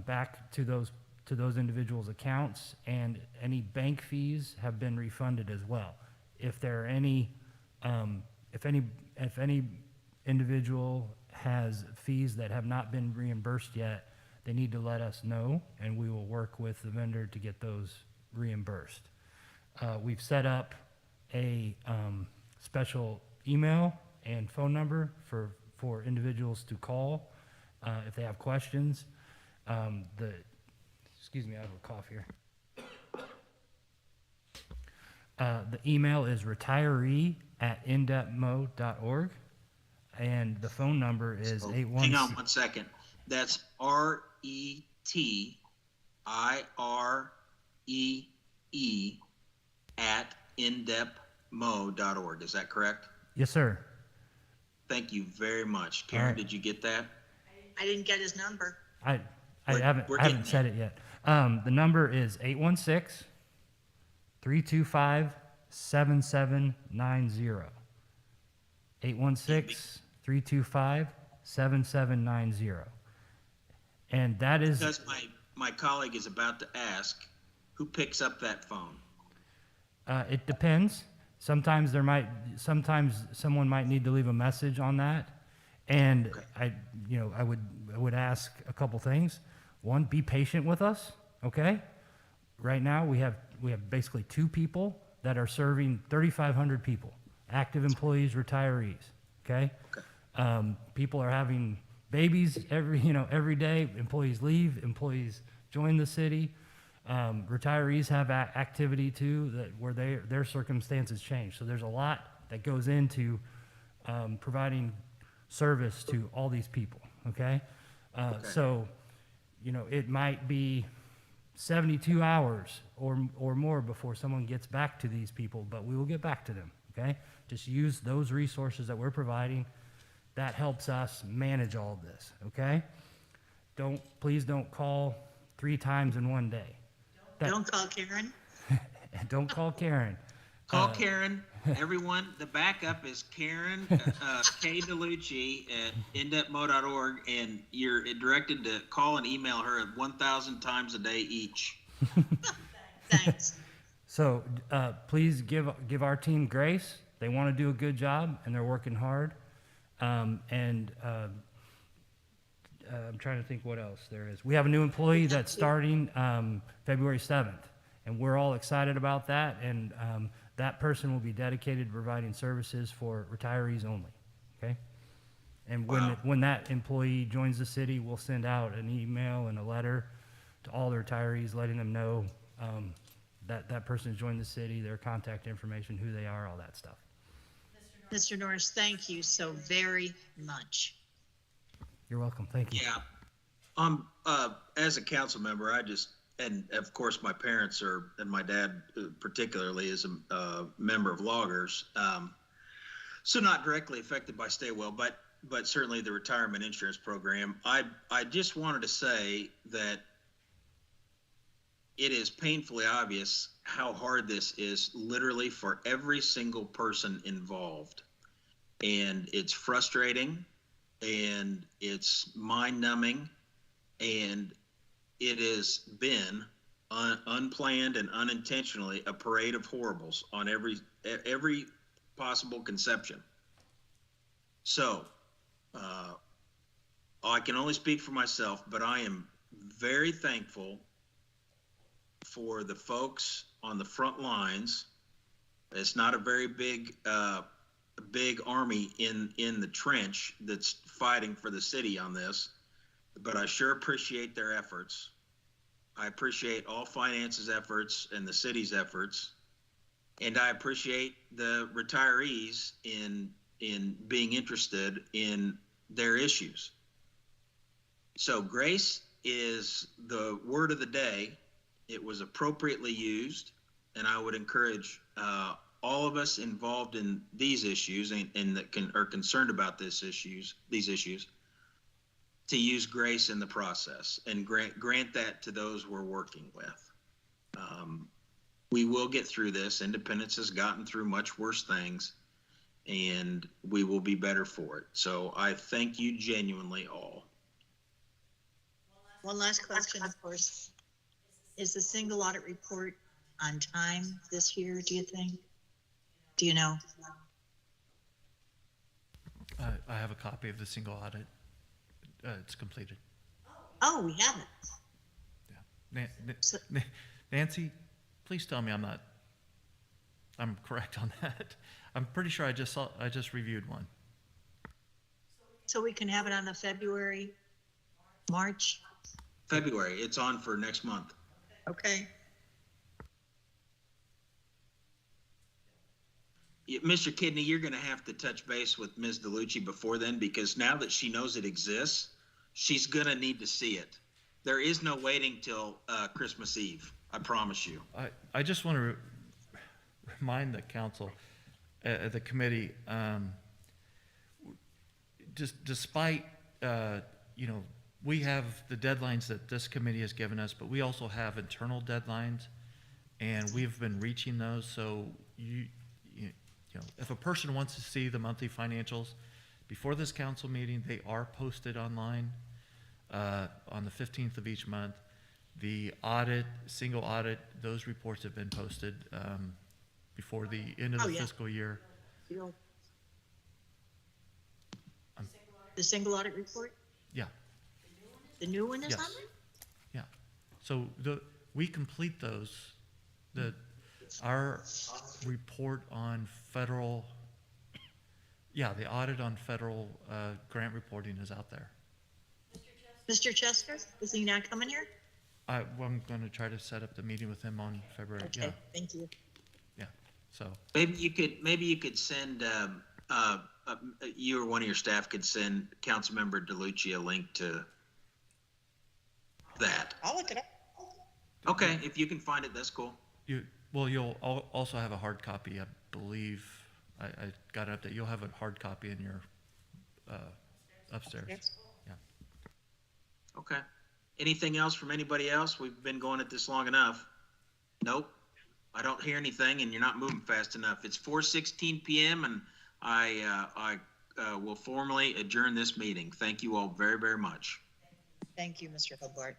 S7: back to those individuals' accounts, and any bank fees have been refunded as well. If there are any individual has fees that have not been reimbursed yet, they need to let us know, and we will work with the vendor to get those reimbursed. We've set up a special email and phone number for individuals to call if they have questions. Excuse me, I have a cough here. The email is retiree@indeptmo.org, and the phone number is
S1: So,
S7: 81.
S1: hang on one second. That's RETIREE at indeptmo.org. Is that correct?
S7: Yes, sir.
S1: Thank you very much. Karen,
S7: right.
S1: did you get that?
S2: I didn't get his number.
S7: I
S1: We're
S7: haven't
S1: getting
S7: said it yet. The number is 816-325-7790. 816-325-7790. And that is,
S1: Because my colleague is about to ask, who picks up that phone?
S7: it depends. Sometimes someone might need to leave a message on that. And
S1: Okay.
S7: I would ask a couple things. One, be patient with us, okay? Right now, we have basically 2 people that are serving 3,500 people, active employees, retirees, okay? People are having babies every day. Employees leave, employees join the city. Retirees have activity too, where their circumstances change. So there's a lot that goes into providing service to all these people, okay? So, it might be 72 hours or more before someone gets back to these people, but we will get back to them, okay? Just use those resources that we're providing. That helps us manage all of this, okay? Please don't call 3 times in one day.
S2: Don't call Karen.
S7: Don't call Karen.
S1: Call Karen. Everyone, the backup is Karen K. DeLucci at indeptmo.org, and you're directed to call and email her 1,000 times a day each.
S2: Thanks.
S7: So please give our team grace. They want to do a good job, and they're working hard. I'm trying to think what else there is. We have a new employee that's starting February 7th, and we're all excited about that. And that person will be dedicated to providing services for retirees only, okay? And when that employee joins the city, we'll send out an email and a letter to all the retirees, letting them know that person has joined the city, their contact information, who they are, all that stuff.
S2: Mr. Norris, thank you so very much.
S7: You're welcome. Thank you.
S1: Yeah. As a council member, and of course my parents and my dad particularly is a member of loggers. So not directly affected by Staywell, but certainly the retirement insurance program. I just wanted to say that it is painfully obvious how hard this is literally for every single person involved. And it's frustrating, and it's mind-numbing, and it has been unplanned and unintentionally a parade of horribles on every possible conception. So I can only speak for myself, but I am very thankful for the folks on the front lines. It's not a very big army in the trench that's fighting for the city on this, but I sure appreciate their efforts. I appreciate all finance's efforts and the city's efforts, and I appreciate the retirees in being interested in their issues. So grace is the word of the day. It was appropriately used, and I would encourage all of us involved in these issues and that are concerned about these issues, to use grace in the process and grant that to those we're working with. We will get through this. Independence has gotten through much worse things, and we will be better for it. So I thank you genuinely all.
S2: One last question, of course. Is the single audit report on time this year, do you think? Do you know?
S6: I have a copy of the single audit. It's completed.
S2: Oh, we haven't.
S6: Yeah. Nancy, please tell me I'm not I'm correct on that. I'm pretty sure I just reviewed one.
S2: So we can have it on the February, March?
S1: February, it's on for next month.
S2: Okay.
S1: Mr. Kidney, you're gonna have to touch base with Ms. DeLucci before then, because now that she knows it exists, she's gonna need to see it. There is no waiting till Christmas Eve, I promise you.
S6: I just want to remind the council, the committee, just despite, we have the deadlines that this committee has given us, but we also have internal deadlines, and we've been reaching those. So if a person wants to see the monthly financials before this council meeting, they are posted online on the 15th of each month. The audit, single audit, those reports have been posted before the end of the fiscal year.
S2: The single audit report?
S6: Yeah.
S2: The new one is
S6: Yes.
S2: on there?
S6: Yeah. So we complete those. Our report on federal, the audit on federal grant reporting is out there.
S2: Mr. Chester, is he not coming here?
S6: I'm going to try to set up the meeting with him on February.
S2: Okay, thank you.
S6: Yeah. So
S1: Maybe you could send, you or one of your staff could send Councilmember DeLucci a link to that.
S2: I'll look it up.
S1: Okay, if you can find it, that's cool.
S6: you'll also have a hard copy, I believe. I got it up that you'll have a hard copy in your upstairs. Yeah.
S1: Okay. Anything else from anybody else? We've been going at this long enough. Nope. I don't hear anything, and you're not moving fast enough. It's 4:16 p.m. and I will formally adjourn this meeting. Thank you all very, very much.
S2: Thank you, Mr. Hobart.